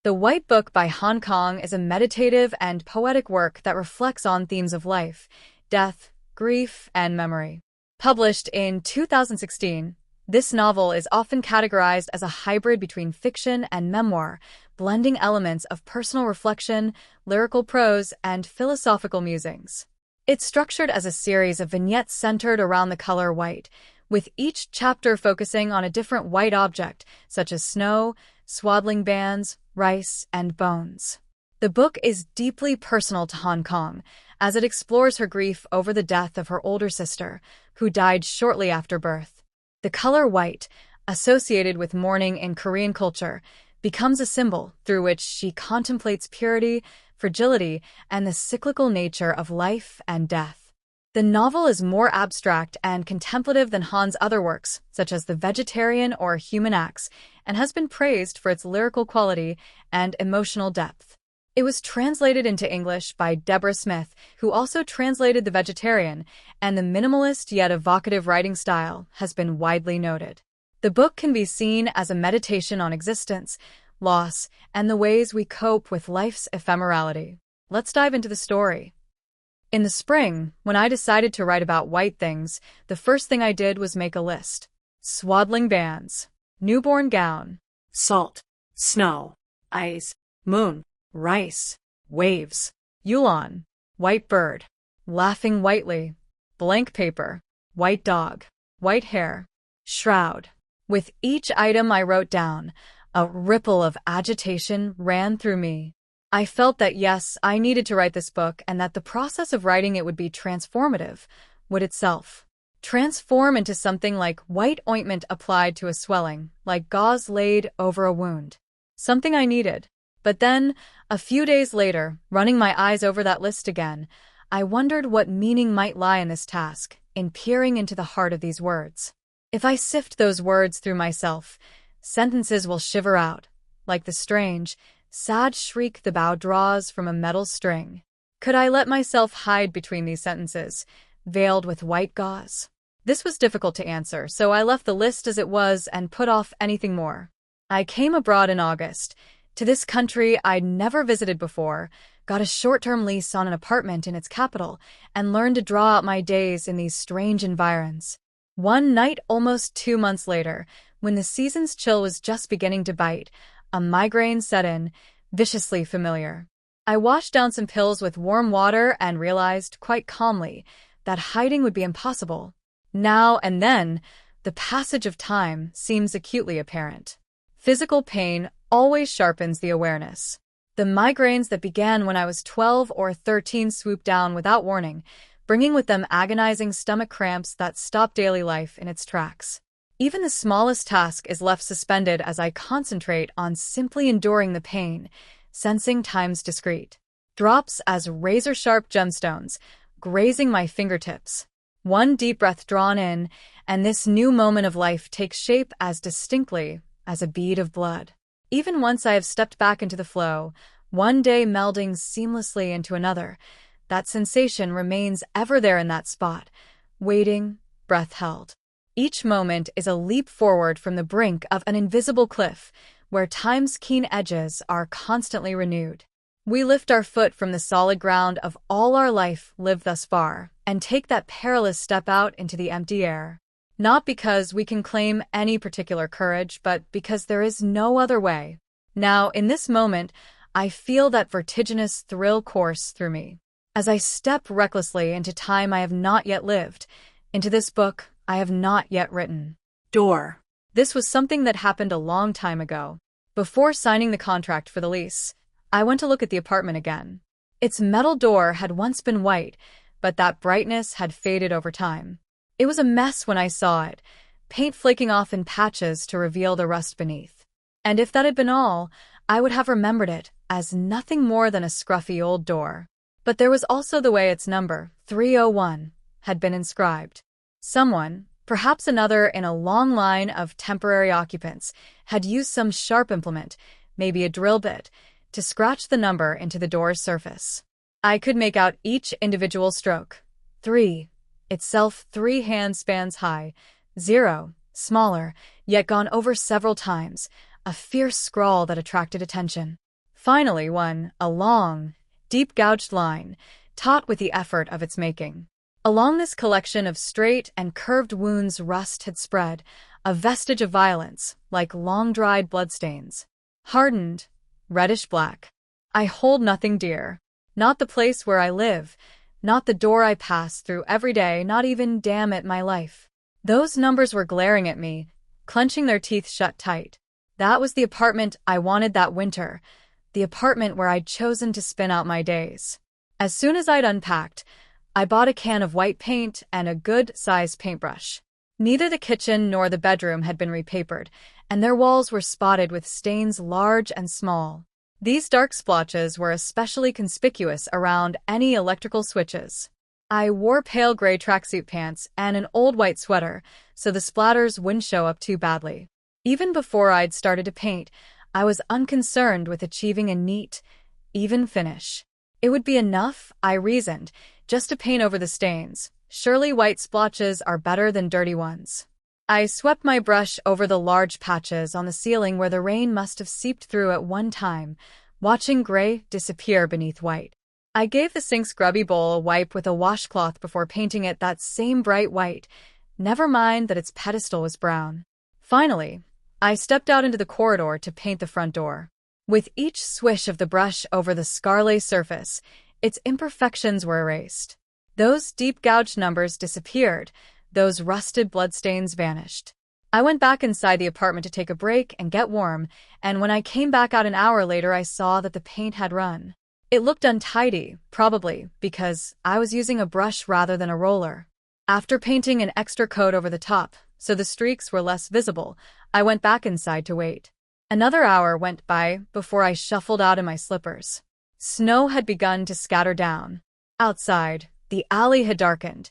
The White Book by Han Kang is a meditative and poetic work that reflects on themes of life, death, grief, and memory. Published in 2016, this novel is often categorized as a hybrid between fiction and memoir, blending elements of personal reflection, lyrical prose, and philosophical musings. It's structured as a series of vignettes centered around the color white, with each chapter focusing on a different white object, such as snow, swaddling bands, rice, and bones. The book is deeply personal to Han Kang, as it explores her grief over the death of her older sister, who died shortly after birth. The color white, associated with mourning in Korean culture, becomes a symbol through which she contemplates purity, fragility, and the cyclical nature of life and death. The novel is more abstract and contemplative than Han's other works, such as The Vegetarian or Human Acts, and has been praised for its lyrical quality and emotional depth. It was translated into English by Deborah Smith, who also translated The Vegetarian, and the minimalist yet evocative writing style has been widely noted. The book can be seen as a meditation on existence, loss, and the ways we cope with life's ephemerality. Let's dive into the story. In the spring, when I decided to write about white things, the first thing I did was make a list. Swaddling bands, newborn gown, Salt, snow, ice, moon, rice, waves, Yulon, white bird, laughing whitely, blank paper, white dog, white hair, shroud. With each item I wrote down, a ripple of agitation ran through me. I felt that yes, I needed to write this book and that the process of writing it would be transformative, would itself transform into something like white ointment applied to a swelling, like gauze laid over a wound. Something I needed. But then, a few days later, running my eyes over that list again, I wondered what meaning might lie in this task, in peering into the heart of these words. If I sift those words through myself, sentences will shiver out, like the strange, sad shriek the bow draws from a metal string. Could I let myself hide between these sentences, veiled with white gauze? This was difficult to answer, so I left the list as it was and put off anything more. I came abroad in August, to this country I'd never visited before, got a short-term lease on an apartment in its capital, and learned to draw out my days in these strange environs. One night almost 2 months later, when the season's chill was just beginning to bite, a migraine set in, viciously familiar. I washed down some pills with warm water and realized, quite calmly, that hiding would be impossible. Now and then, the passage of time seems acutely apparent. Physical pain always sharpens the awareness. The migraines that began when I was 12 or 13 swooped down without warning, bringing with them agonizing stomach cramps that stop daily life in its tracks. Even the smallest task is left suspended as I concentrate on simply enduring the pain, sensing time's discrete drops as razor-sharp gemstones, grazing my fingertips. One deep breath drawn in, and this new moment of life takes shape as distinctly as a bead of blood. Even once I have stepped back into the flow, one day melding seamlessly into another, that sensation remains ever there in that spot, waiting, breath held. Each moment is a leap forward from the brink of an invisible cliff, where time's keen edges are constantly renewed. We lift our foot from the solid ground of all our life lived thus far, and take that perilous step out into the empty air. Not because we can claim any particular courage, but because there is no other way. Now, in this moment, I feel that vertiginous thrill course through me. As I step recklessly into time I have not yet lived, into this book I have not yet written. door. This was something that happened a long time ago. Before signing the contract for the lease, I went to look at the apartment again. Its metal door had once been white, but that brightness had faded over time. It was a mess when I saw it, paint flaking off in patches to reveal the rust beneath. And if that had been all, I would have remembered it as nothing more than a scruffy old door. But there was also the way its number, 301, had been inscribed. Someone, perhaps another in a long line of temporary occupants, had used some sharp implement, maybe a drill bit, to scratch the number into the door's surface. I could make out each individual stroke. 3, itself 3 hand spans high. 0, smaller, yet gone over several times, a fierce scrawl that attracted attention. Finally one, a long, deep gouged line, taut with the effort of its making. Along this collection of straight and curved wounds rust had spread, a vestige of violence, like long-dried bloodstains. Hardened, reddish-black. I hold nothing dear. Not the place where I live, not the door I pass through every day, not even, damn it, my life. Those numbers were glaring at me, clenching their teeth shut tight. That was the apartment I wanted that winter, the apartment where I'd chosen to spin out my days. As soon as I'd unpacked, I bought a can of white paint and a good-sized paintbrush. Neither the kitchen nor the bedroom had been repapered, and their walls were spotted with stains large and small. These dark splotches were especially conspicuous around any electrical switches. I wore pale gray tracksuit pants and an old white sweater, so the splatters wouldn't show up too badly. Even before I'd started to paint, I was unconcerned with achieving a neat, even finish. It would be enough, I reasoned, just to paint over the stains. Surely white splotches are better than dirty ones. I swept my brush over the large patches on the ceiling where the rain must have seeped through at one time, watching gray disappear beneath white. I gave the sink's grubby bowl a wipe with a washcloth before painting it that same bright white, never mind that its pedestal was brown. Finally, I stepped out into the corridor to paint the front door. With each swish of the brush over the scarlet surface, its imperfections were erased. Those deep gouged numbers disappeared, those rusted bloodstains vanished. I went back inside the apartment to take a break and get warm, and when I came back out an hour later I saw that the paint had run. It looked untidy, probably because I was using a brush rather than a roller. After painting an extra coat over the top, so the streaks were less visible, I went back inside to wait. Another hour went by before I shuffled out in my slippers. Snow had begun to scatter down. Outside, the alley had darkened.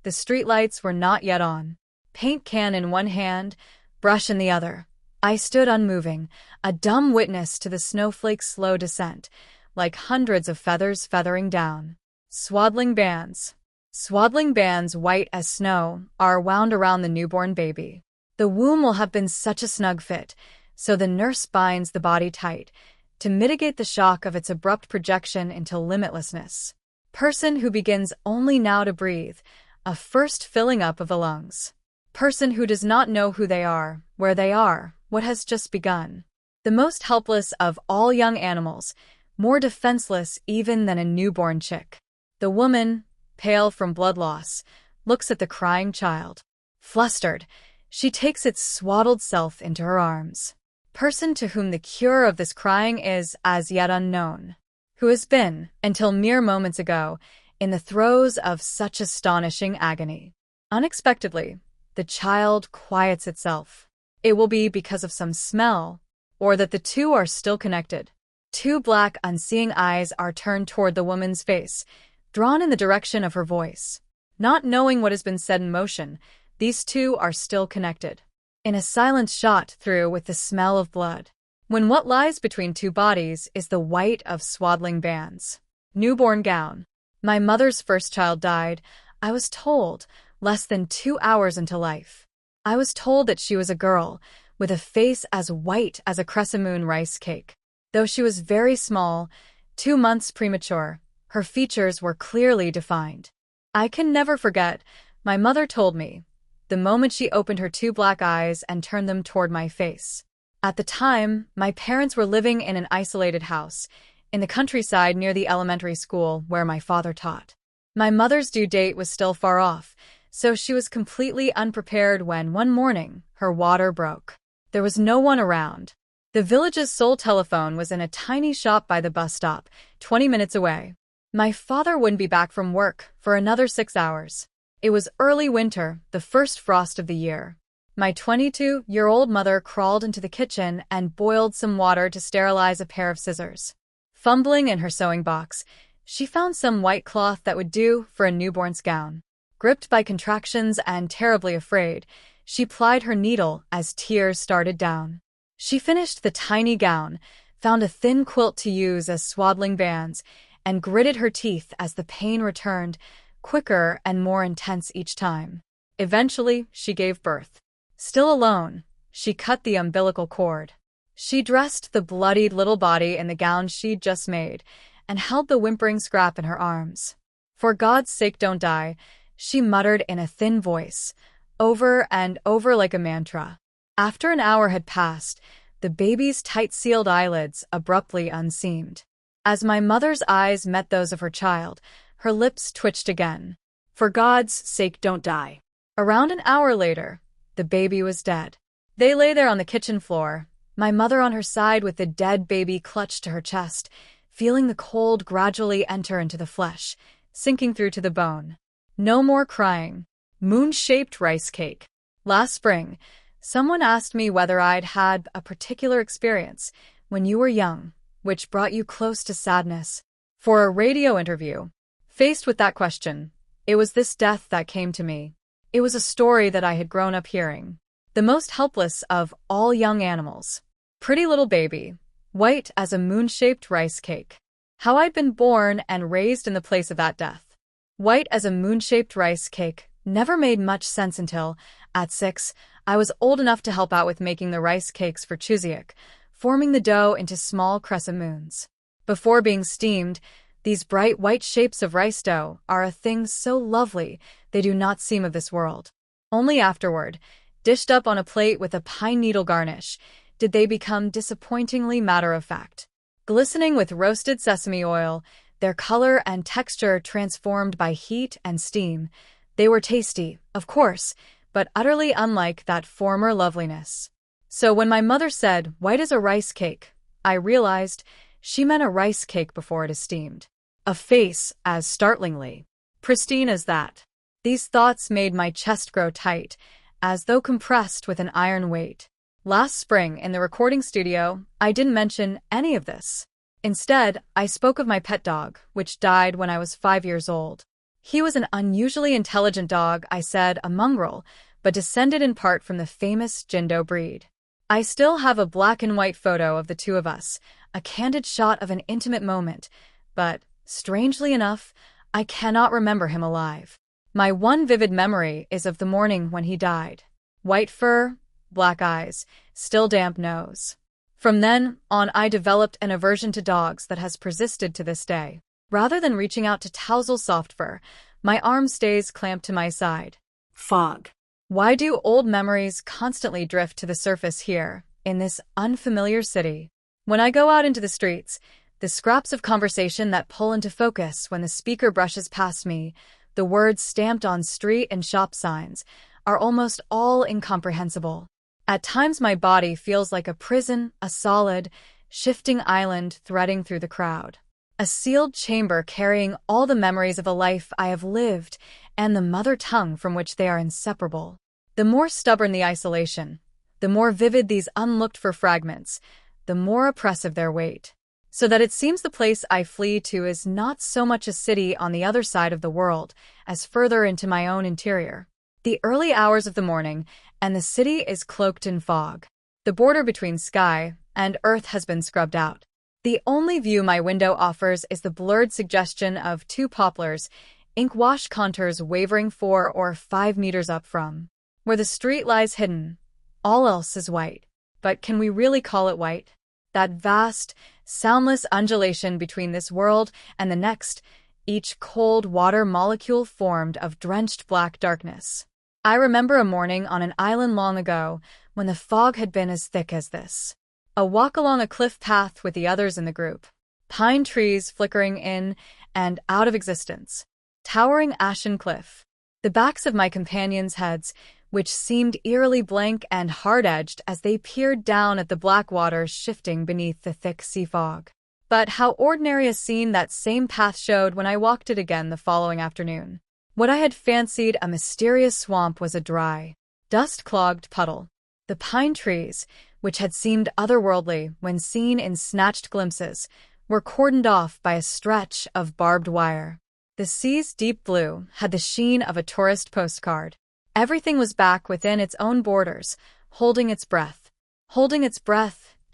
The streetlights were not yet on. Paint can in one hand, brush in the other. I stood unmoving, a dumb witness to the snowflake's slow descent, like hundreds of feathers feathering down. Swaddling bands. Swaddling bands white as snow are wound around the newborn baby. The womb will have been such a snug fit, so the nurse binds the body tight, to mitigate the shock of its abrupt projection into limitlessness. Person who begins only now to breathe, a first filling up of the lungs. Person who does not know who they are, where they are, what has just begun. The most helpless of all young animals, more defenseless even than a newborn chick. The woman, pale from blood loss, looks at the crying child. Flustered, she takes its swaddled self into her arms. Person to whom the cure of this crying is as yet unknown. Who has been, until mere moments ago, in the throes of such astonishing agony. Unexpectedly, the child quiets itself. It will be because of some smell, or that the two are still connected. Two black, unseeing eyes are turned toward the woman's face, drawn in the direction of her voice. Not knowing what has been said in motion, these two are still connected. In a silence shot through with the smell of blood. When what lies between two bodies is the white of swaddling bands. Newborn gown. My mother's first child died, I was told, less than 2 hours into life. I was told that she was a girl, with a face as white as a crescent-moon rice cake. Though she was very small, 2 months premature, her features were clearly defined. I can never forget, my mother told me, the moment she opened her two black eyes and turned them toward my face. At the time, my parents were living in an isolated house, in the countryside near the elementary school where my father taught. My mother's due date was still far off, so she was completely unprepared when, one morning, her water broke. There was no one around. The village's sole telephone was in a tiny shop by the bus stop, 20 minutes away. My father wouldn't be back from work for another 6 hours. It was early winter, the first frost of the year. My 22-year-old mother crawled into the kitchen and boiled some water to sterilize a pair of scissors. Fumbling in her sewing box, she found some white cloth that would do for a newborn's gown. Gripped by contractions and terribly afraid, she plied her needle as tears started down. She finished the tiny gown, found a thin quilt to use as swaddling bands, and gritted her teeth as the pain returned, quicker and more intense each time. Eventually, she gave birth. Still alone, she cut the umbilical cord. She dressed the bloodied little body in the gown she'd just made and held the whimpering scrap in her arms. "For God's sake, don't die," she muttered in a thin voice, over and over like a mantra. After an hour had passed, the baby's tight-sealed eyelids abruptly unseamed. As my mother's eyes met those of her child, her lips twitched again. "For God's sake, don't die." Around an hour later, the baby was dead. They lay there on the kitchen floor, my mother on her side with the dead baby clutched to her chest, feeling the cold gradually enter into the flesh, sinking through to the bone. No more crying. Moon-shaped rice cake. Last spring, someone asked me whether I'd had a particular experience when you were young, which brought you close to sadness. For a radio interview, faced with that question, it was this death that came to me. It was a story that I had grown up hearing. The most helpless of all young animals. Pretty little baby, white as a moon-shaped rice cake. How I'd been born and raised in the place of that death. White as a moon-shaped rice cake never made much sense until, at 6, I was old enough to help out with making the rice cakes for Chuseok, forming the dough into small crescent moons. Before being steamed, these bright white shapes of rice dough are a thing so lovely they do not seem of this world. Only afterward, dished up on a plate with a pine needle garnish, did they become disappointingly matter-of-fact. Glistening with roasted sesame oil, their color and texture transformed by heat and steam, they were tasty, of course, but utterly unlike that former loveliness. So when my mother said, "White as a rice cake," I realized she meant a rice cake before it is steamed. A face as startlingly pristine as that. These thoughts made my chest grow tight, as though compressed with an iron weight. Last spring, in the recording studio, I didn't mention any of this. Instead, I spoke of my pet dog, which died when I was 5 years old. He was an unusually intelligent dog, I said, a mongrel, but descended in part from the famous Jindo breed. I still have a black and white photo of the two of us, a candid shot of an intimate moment, but, strangely enough, I cannot remember him alive. My one vivid memory is of the morning when he died. White fur, black eyes, still damp nose. From then on, I developed an aversion to dogs that has persisted to this day. Rather than reaching out to tousle soft fur, my arm stays clamped to my side. Fog. Why do old memories constantly drift to the surface here, in this unfamiliar city? When I go out into the streets, the scraps of conversation that pull into focus when the speaker brushes past me, the words stamped on street and shop signs, are almost all incomprehensible. At times my body feels like a prison, a solid, shifting island threading through the crowd. A sealed chamber carrying all the memories of a life I have lived and the mother tongue from which they are inseparable. The more stubborn the isolation, the more vivid these unlooked-for fragments, the more oppressive their weight. So that it seems the place I flee to is not so much a city on the other side of the world as further into my own interior. The early hours of the morning, and the city is cloaked in fog. The border between sky and earth has been scrubbed out. The only view my window offers is the blurred suggestion of two poplars, ink-wash contours wavering 4 or 5 meters up from. Where the street lies hidden, all else is white. But can we really call it white? That vast, soundless undulation between this world and the next, each cold water molecule formed of drenched black darkness. I remember a morning on an island long ago when the fog had been as thick as this. A walk along a cliff path with the others in the group. Pine trees flickering in and out of existence. Towering ashen cliff. The backs of my companions' heads, which seemed eerily blank and hard-edged as they peered down at the black waters shifting beneath the thick sea fog. But how ordinary a scene that same path showed when I walked it again the following afternoon. What I had fancied a mysterious swamp was a dry, dust-clogged puddle. The pine trees, which had seemed otherworldly when seen in snatched glimpses, were cordoned off by a stretch of barbed wire. The sea's deep blue had the sheen of a tourist postcard. Everything was back within its own borders, holding its breath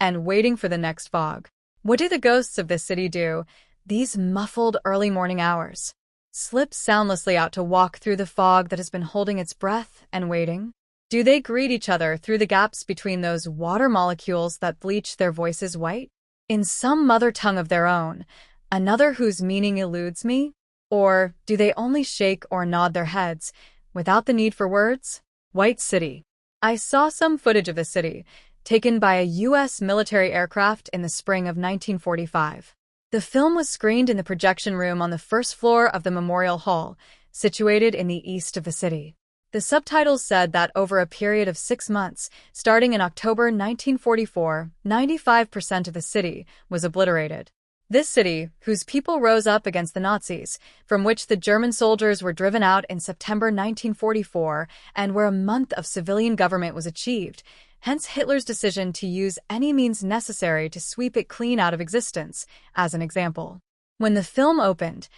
and waiting for the next fog. What do the ghosts of this city do, these muffled early morning hours? Slip soundlessly out to walk through the fog that has been holding its breath and waiting? Do they greet each other through the gaps between those water molecules that bleach their voices white? In some mother tongue of their own, another whose meaning eludes me? Or do they only shake or nod their heads, without the need for words? White City. I saw some footage of the city, taken by a U.S. military aircraft in the spring of 1945. The film was screened in the projection room on the first floor of the Memorial Hall, situated in the east of the city. The subtitles said that over a period of 6 months, starting in October 1944, 95% of the city was obliterated. This city, whose people rose up against the Nazis, from which the German soldiers were driven out in September 1944, and where a month of civilian government was achieved, hence Hitler's decision to use any means necessary to sweep it clean out of existence, as an example. When the film opened,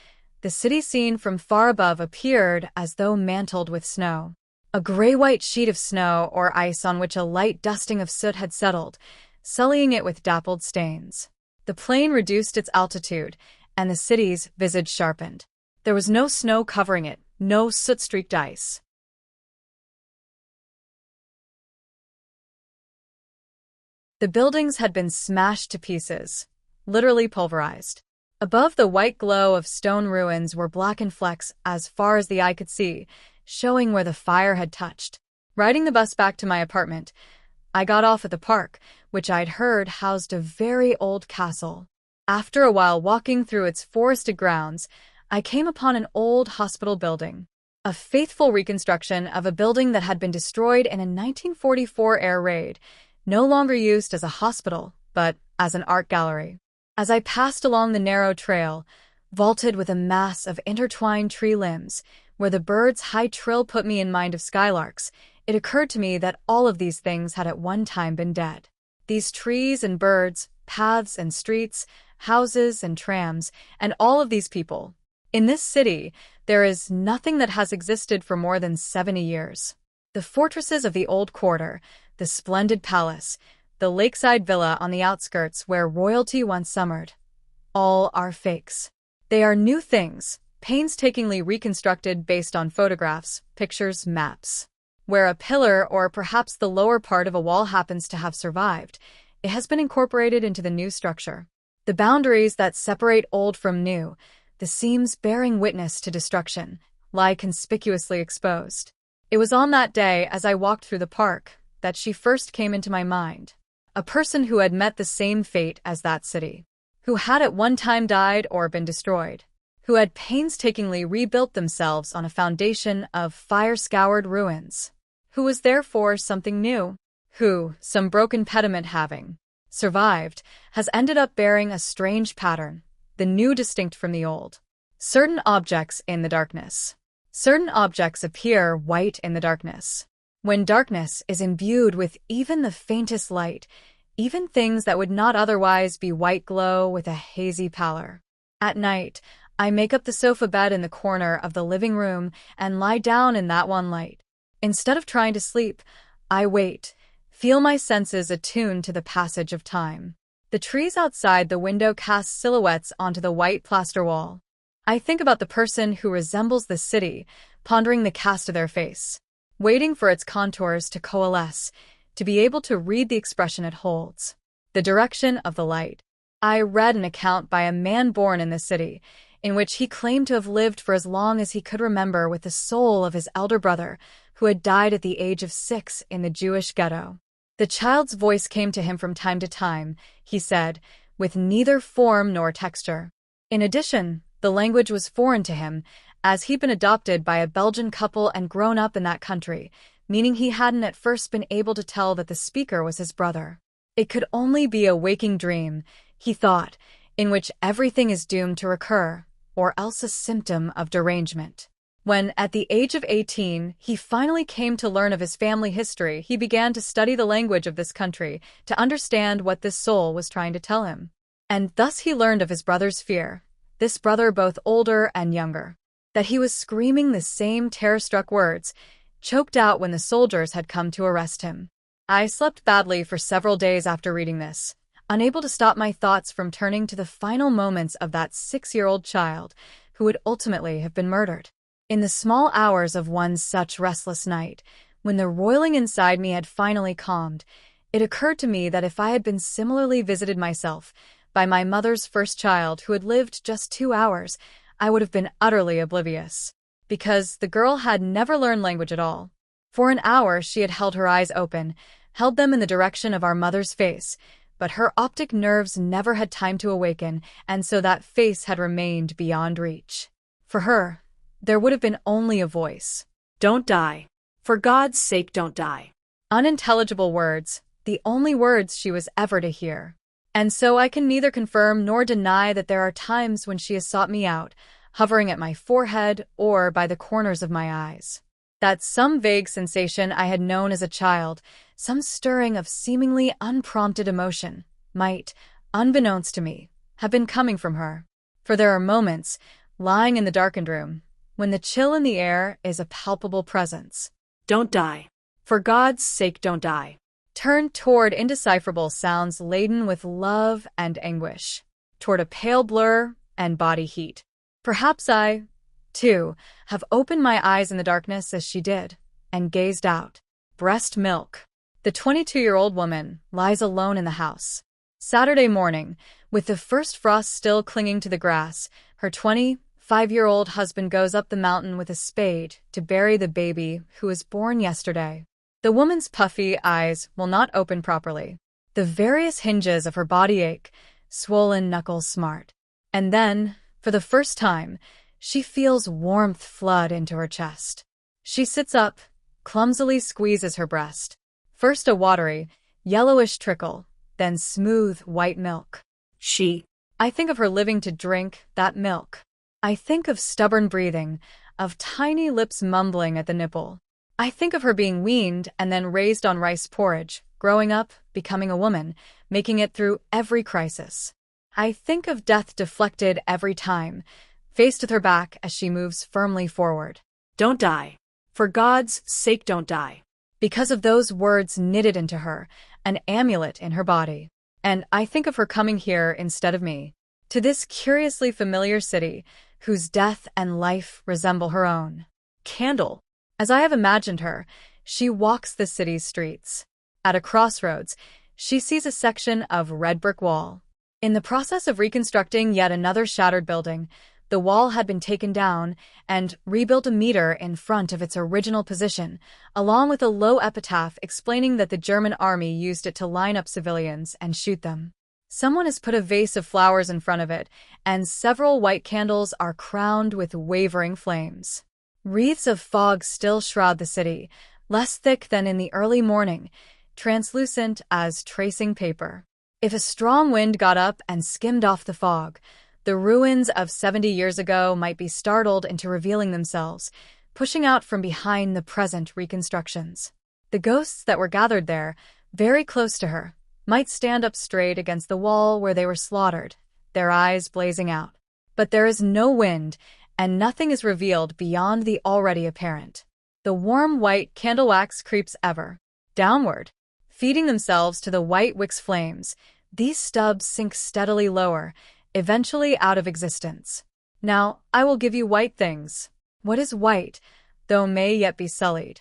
the city seen from far above appeared as though mantled with snow. A gray-white sheet of snow or ice on which a light dusting of soot had settled, sullying it with dappled stains. The plane reduced its altitude, and the city's visage sharpened. There was no snow covering it, no soot-streaked ice. The buildings had been smashed to pieces, literally pulverized. Above the white glow of stone ruins were blackened flecks as far as the eye could see, showing where the fire had touched. Riding the bus back to my apartment, I got off at the park, which I'd heard housed a very old castle. After a while walking through its forested grounds, I came upon an old hospital building, a faithful reconstruction of a building that had been destroyed in a 1944 air raid, no longer used as a hospital, but as an art gallery. As I passed along the narrow trail, vaulted with a mass of intertwined tree limbs, where the birds' high trill put me in mind of skylarks, it occurred to me that all of these things had at one time been dead. These trees and birds, paths and streets, houses and trams, and all of these people. In this city, there is nothing that has existed for more than 70 years. The fortresses of the old quarter, the splendid palace, the lakeside villa on the outskirts where royalty once summered, all are fakes. They are new things, painstakingly reconstructed based on photographs, pictures, maps. Where a pillar or perhaps the lower part of a wall happens to have survived, it has been incorporated into the new structure. The boundaries that separate old from new, the seams bearing witness to destruction, lie conspicuously exposed. It was on that day, as I walked through the park, that she first came into my mind. A person who had met the same fate as that city, who had at one time died or been destroyed, who had painstakingly rebuilt themselves on a foundation of fire-scoured ruins, who was therefore something new, who, some broken pediment having survived, has ended up bearing a strange pattern, the new distinct from the old. Certain objects in the darkness. Certain objects appear white in the darkness. When darkness is imbued with even the faintest light, even things that would not otherwise be white glow with a hazy pallor. At night, I make up the sofa bed in the corner of the living room and lie down in that one light. Instead of trying to sleep, I wait, feel my senses attuned to the passage of time. The trees outside the window cast silhouettes onto the white plaster wall. I think about the person who resembles the city, pondering the cast of their face, waiting for its contours to coalesce, to be able to read the expression it holds. The direction of the light. I read an account by a man born in the city, in which he claimed to have lived for as long as he could remember with the soul of his elder brother, who had died at the age of 6 in the Jewish ghetto. The child's voice came to him from time to time, he said, with neither form nor texture. In addition, the language was foreign to him, as he'd been adopted by a Belgian couple and grown up in that country, meaning he hadn't at first been able to tell that the speaker was his brother. It could only be a waking dream, he thought, in which everything is doomed to recur, or else a symptom of derangement. When, at the age of 18, he finally came to learn of his family history, he began to study the language of this country, to understand what this soul was trying to tell him. And thus he learned of his brother's fear, this brother both older and younger, that he was screaming the same terror-struck words, choked out when the soldiers had come to arrest him. I slept badly for several days after reading this, unable to stop my thoughts from turning to the final moments of that 6-year-old child who would ultimately have been murdered. In the small hours of one such restless night, When the roiling inside me had finally calmed, it occurred to me that if I had been similarly visited myself by my mother's first child who had lived just 2 hours, I would have been utterly oblivious. Because the girl had never learned language at all. For an hour she had held her eyes open, held them in the direction of our mother's face, but her optic nerves never had time to awaken, and so that face had remained beyond reach. For her, there would have been only a voice. Don't die. For God's sake, don't die. Unintelligible words, the only words she was ever to hear. And so I can neither confirm nor deny that there are times when she has sought me out, hovering at my forehead or by the corners of my eyes. That some vague sensation I had known as a child, some stirring of seemingly unprompted emotion, might, unbeknownst to me, have been coming from her. For there are moments, lying in the darkened room, when the chill in the air is a palpable presence. Don't die. For God's sake, don't die. Turned toward indecipherable sounds laden with love and anguish, toward a pale blur and body heat. Perhaps I, too, have opened my eyes in the darkness as she did, and gazed out. Breast milk. The 22-year-old woman lies alone in the house. Saturday morning, with the first frost still clinging to the grass, her 25-year-old husband goes up the mountain with a spade to bury the baby who was born yesterday. The woman's puffy eyes will not open properly. The various hinges of her body ache, swollen knuckles smart. And then, for the first time, she feels warmth flood into her chest. She sits up, clumsily squeezes her breast. First a watery, yellowish trickle, then smooth white milk. I think of her living to drink that milk. I think of stubborn breathing, of tiny lips mumbling at the nipple. I think of her being weaned and then raised on rice porridge, growing up, becoming a woman, making it through every crisis. I think of death deflected every time, faced with her back as she moves firmly forward. Don't die. For God's sake, don't die. Because of those words knitted into her, an amulet in her body. And I think of her coming here instead of me, to this curiously familiar city, whose death and life resemble her own. Candle. As I have imagined her, she walks the city's streets. At a crossroads, she sees a section of red brick wall. In the process of reconstructing yet another shattered building, the wall had been taken down and rebuilt a meter in front of its original position, along with a low epitaph explaining that the German army used it to line up civilians and shoot them. Someone has put a vase of flowers in front of it, and several white candles are crowned with wavering flames. Wreaths of fog still shroud the city, less thick than in the early morning, translucent as tracing paper. If a strong wind got up and skimmed off the fog, the ruins of 70 years ago might be startled into revealing themselves, pushing out from behind the present reconstructions. The ghosts that were gathered there, very close to her, might stand up straight against the wall where they were slaughtered, their eyes blazing out. But there is no wind, and nothing is revealed beyond the already apparent. The warm white candle wax creeps ever downward, feeding themselves to the white wick's flames. These stubs sink steadily lower, eventually out of existence. Now, I will give you white things. What is white, though may yet be sullied?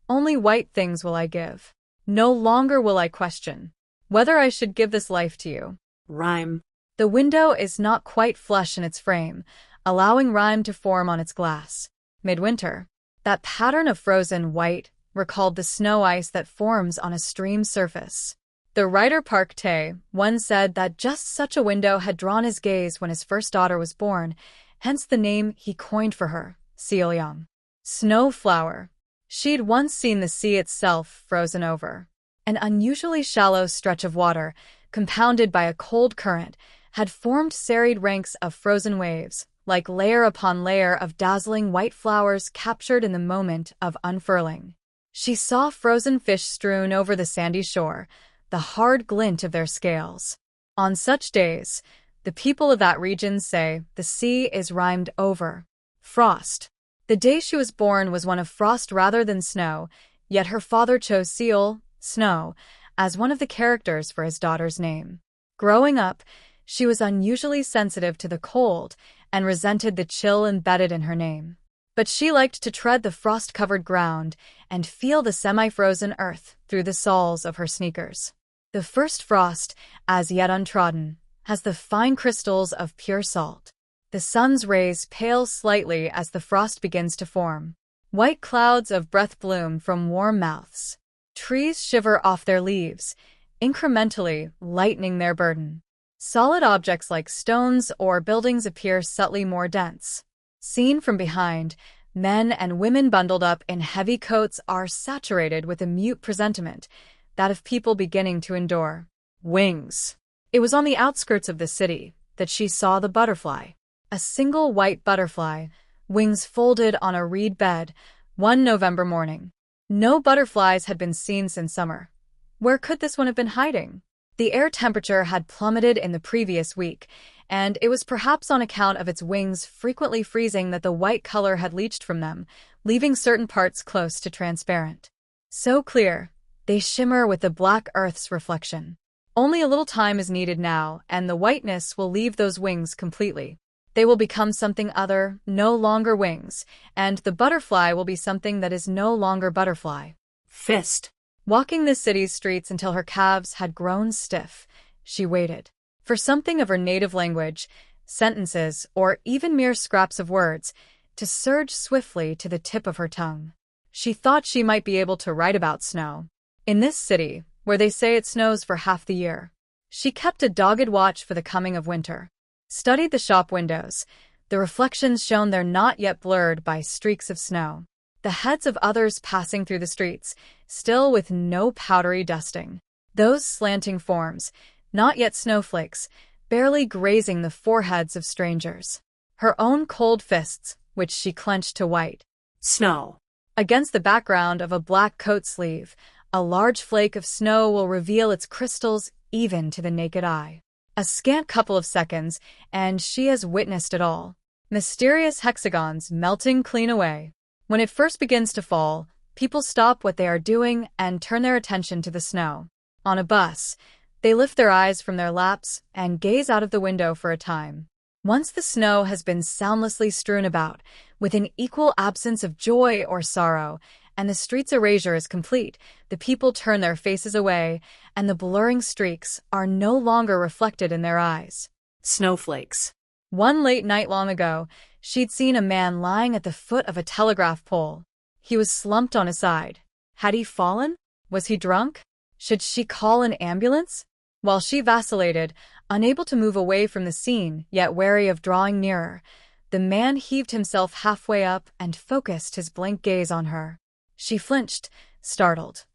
Only white things will I give. No longer will I question whether I should give this life to you. Rhyme. The window is not quite flush in its frame, allowing rime to form on its glass. Midwinter. That pattern of frozen white recalled the snow ice that forms on a stream's surface. The writer Park Tae once said that just such a window had drawn his gaze when his first daughter was born, hence the name he coined for her, Seolyang. Snowflower. She'd once seen the sea itself frozen over. An unusually shallow stretch of water, compounded by a cold current, had formed serried ranks of frozen waves, like layer upon layer of dazzling white flowers captured in the moment of unfurling. She saw frozen fish strewn over the sandy shore, the hard glint of their scales. On such days, the people of that region say the sea is rhymed over. Frost. The day she was born was one of frost rather than snow, yet her father chose Seol, snow, as one of the characters for his daughter's name. Growing up, she was unusually sensitive to the cold and resented the chill embedded in her name. But she liked to tread the frost-covered ground and feel the semi-frozen earth through the soles of her sneakers. The first frost, as yet untrodden, has the fine crystals of pure salt. The sun's rays pale slightly as the frost begins to form. White clouds of breath bloom from warm mouths. Trees shiver off their leaves, incrementally lightening their burden. Solid objects like stones or buildings appear subtly more dense. Seen from behind, men and women bundled up in heavy coats are saturated with a mute presentiment, that of people beginning to endure. Wings. It was on the outskirts of the city that she saw the butterfly. A single white butterfly, wings folded on a reed bed, one November morning. No butterflies had been seen since summer. Where could this one have been hiding? The air temperature had plummeted in the previous week, and it was perhaps on account of its wings frequently freezing that the white color had leached from them, leaving certain parts close to transparent. So clear, they shimmer with the black earth's reflection. Only a little time is needed now, and the whiteness will leave those wings completely. They will become something other, no longer wings, and the butterfly will be something that is no longer butterfly. Fist. Walking the city's streets until her calves had grown stiff, she waited for something of her native language, sentences, or even mere scraps of words, to surge swiftly to the tip of her tongue. She thought she might be able to write about snow. In this city, where they say it snows for half the year. She kept a dogged watch for the coming of winter. Studied the shop windows. The reflections shone there not yet blurred by streaks of snow. The heads of others passing through the streets, still with no powdery dusting. Those slanting forms, not yet snowflakes, barely grazing the foreheads of strangers. Her own cold fists, which she clenched to white. Snow. Against the background of a black coat sleeve, a large flake of snow will reveal its crystals even to the naked eye. A scant couple of seconds, and she has witnessed it all. Mysterious hexagons melting clean away. When it first begins to fall, people stop what they are doing and turn their attention to the snow. On a bus, they lift their eyes from their laps and gaze out of the window for a time. Once the snow has been soundlessly strewn about, with an equal absence of joy or sorrow, and the street's erasure is complete, the people turn their faces away, and the blurring streaks are no longer reflected in their eyes. Snowflakes. One late night long ago, she'd seen a man lying at the foot of a telegraph pole. He was slumped on his side. Had he fallen? Was he drunk? Should she call an ambulance? While she vacillated, unable to move away from the scene, yet wary of drawing nearer, the man heaved himself halfway up and focused his blank gaze on her. She flinched, startled.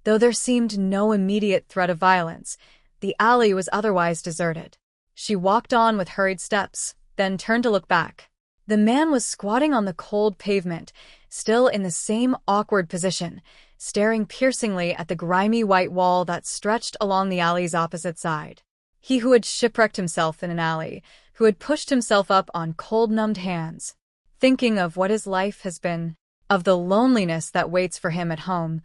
Though there seemed no immediate threat of violence, the alley was otherwise deserted. She walked on with hurried steps, then turned to look back. The man was squatting on the cold pavement, still in the same awkward position, staring piercingly at the grimy white wall that stretched along the alley's opposite side. He who had shipwrecked himself in an alley, who had pushed himself up on cold-numbed hands, thinking of what his life has been, of the loneliness that waits for him at home,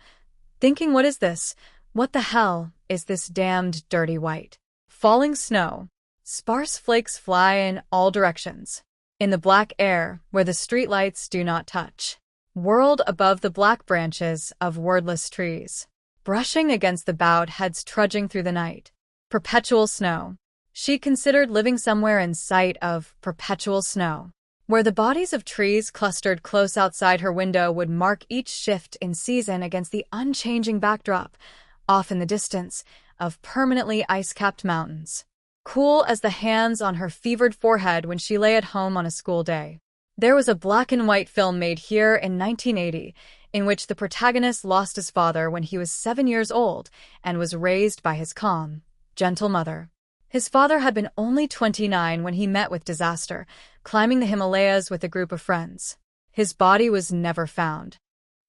thinking, what is this? What the hell is this damned dirty white? Falling snow. Sparse flakes fly in all directions. In the black air, where the streetlights do not touch. Whirled above the black branches of wordless trees. Brushing against the bowed heads trudging through the night. Perpetual snow. She considered living somewhere in sight of perpetual snow, where the bodies of trees clustered close outside her window would mark each shift in season against the unchanging backdrop, off in the distance, of permanently ice-capped mountains. Cool as the hands on her fevered forehead when she lay at home on a school day. There was a black-and-white film made here in 1980, in which the protagonist lost his father when he was 7 years old and was raised by his calm, gentle mother. His father had been only 29 when he met with disaster, climbing the Himalayas with a group of friends. His body was never found.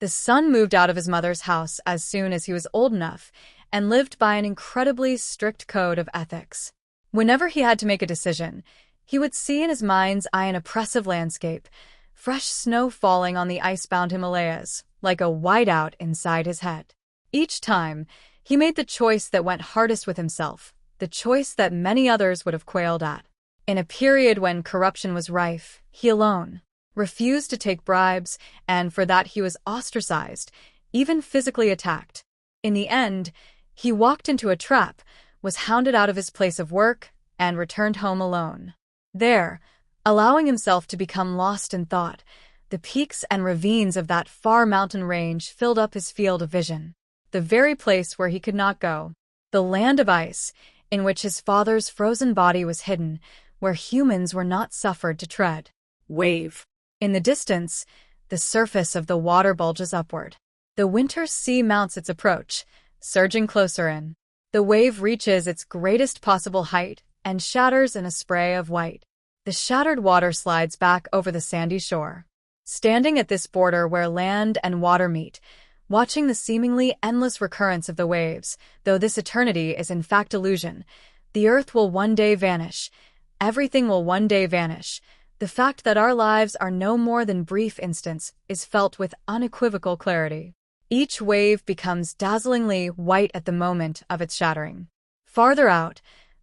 The son moved out of his mother's house as soon as he was old enough and lived by an incredibly strict code of ethics. Whenever he had to make a decision, he would see in his mind's eye an oppressive landscape, fresh snow falling on the ice-bound Himalayas, like a whiteout inside his head. Each time, he made the choice that went hardest with himself, the choice that many others would have quailed at. In a period when corruption was rife, he alone, refused to take bribes, and for that he was ostracized, even physically attacked. In the end, he walked into a trap, was hounded out of his place of work, and returned home alone. There, allowing himself to become lost in thought, the peaks and ravines of that far mountain range filled up his field of vision. The very place where he could not go. The land of ice, in which his father's frozen body was hidden, where humans were not suffered to tread. Wave. In the distance, the surface of the water bulges upward. The winter sea mounts its approach, surging closer in. The wave reaches its greatest possible height and shatters in a spray of white. The shattered water slides back over the sandy shore. Standing at this border where land and water meet, watching the seemingly endless recurrence of the waves, though this eternity is in fact illusion, the earth will one day vanish. Everything will one day vanish. The fact that our lives are no more than brief instants is felt with unequivocal clarity. Each wave becomes dazzlingly white at the moment of its shattering. Farther out,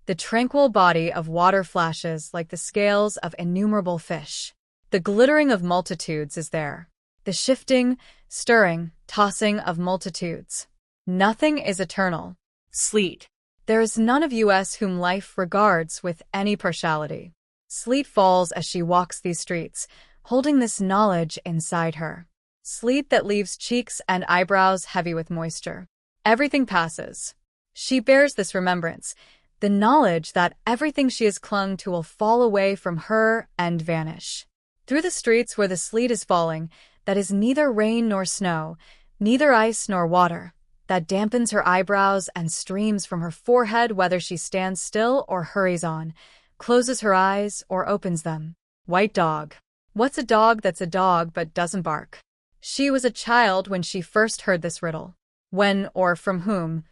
the tranquil body of water flashes like the scales of innumerable fish. The glittering of multitudes is there. The shifting, stirring, tossing of multitudes. Nothing is eternal. Sleet. There is none of us whom life regards with any partiality. Sleet falls as she walks these streets, holding this knowledge inside her. Sleet that leaves cheeks and eyebrows heavy with moisture. Everything passes. She bears this remembrance, the knowledge that everything she has clung to will fall away from her and vanish. Through the streets where the sleet is falling, that is neither rain nor snow, neither ice nor water, that dampens her eyebrows and streams from her forehead whether she stands still or hurries on, closes her eyes or opens them. White dog. What's a dog that's a dog but doesn't bark? She was a child when she first heard this riddle. When or from whom?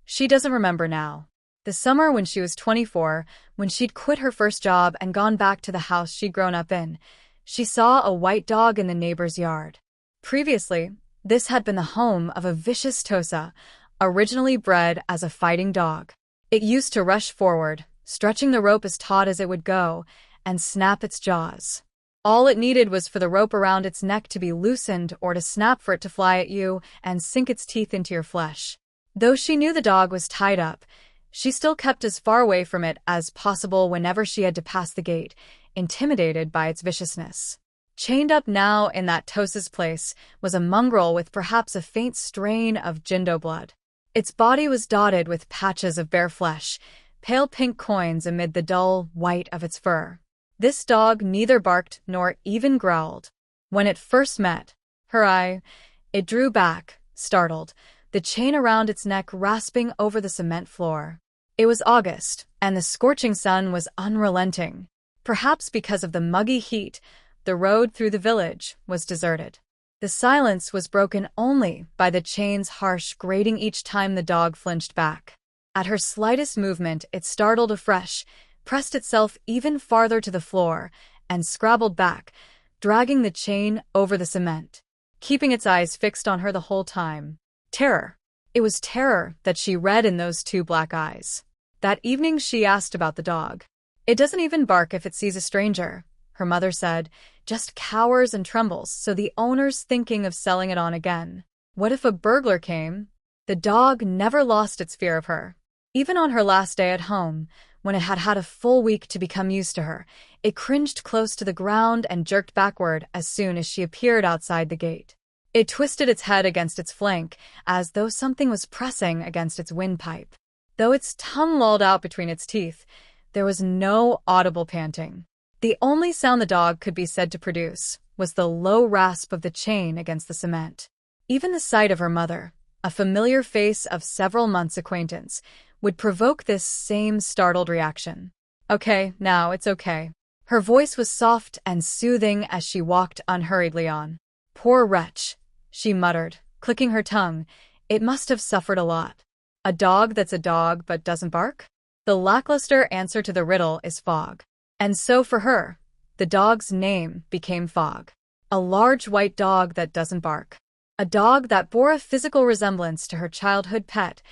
She doesn't remember now. The summer when she was 24, when she'd quit her first job and gone back to the house she'd grown up in, she saw a white dog in the neighbor's yard. Previously, this had been the home of a vicious Tosa, originally bred as a fighting dog. It used to rush forward, stretching the rope as taut as it would go, and snap its jaws. All it needed was for the rope around its neck to be loosened or to snap for it to fly at you and sink its teeth into your flesh. Though she knew the dog was tied up, she still kept as far away from it as possible whenever she had to pass the gate, intimidated by its viciousness. Chained up now in that Tosa's place was a mongrel with perhaps a faint strain of Jindo blood. Its body was dotted with patches of bare flesh, pale pink coins amid the dull white of its fur. This dog neither barked nor even growled. When it first met it drew back, startled, the chain around its neck rasping over the cement floor. It was August, and the scorching sun was unrelenting. Perhaps because of the muggy heat, the road through the village was deserted. The silence was broken only by the chain's harsh grating each time the dog flinched back. At her slightest movement, it startled afresh, pressed itself even farther to the floor, and scrabbled back, dragging the chain over the cement, keeping its eyes fixed on her the whole time. Terror. It was terror that she read in those two black eyes. That evening she asked about the dog. It doesn't even bark if it sees a stranger, her mother said, just cowers and trembles, so the owner's thinking of selling it on again. What if a burglar came? The dog never lost its fear of her. Even on her last day at home, when it had had a full week to become used to her, it cringed close to the ground and jerked backward as soon as she appeared outside the gate. It twisted its head against its flank, as though something was pressing against its windpipe. Though its tongue lolled out between its teeth, there was no audible panting. The only sound the dog could be said to produce was the low rasp of the chain against the cement. Even the sight of her mother, a familiar face of several months' acquaintance, would provoke this same startled reaction. Okay, now it's okay. Her voice was soft and soothing as she walked unhurriedly on. Poor wretch, she muttered, clicking her tongue. It must have suffered a lot. A dog that's a dog but doesn't bark? The lackluster answer to the riddle is Fog. And so for her, the dog's name became Fog. A large white dog that doesn't bark. A dog that bore a physical resemblance to her childhood pet,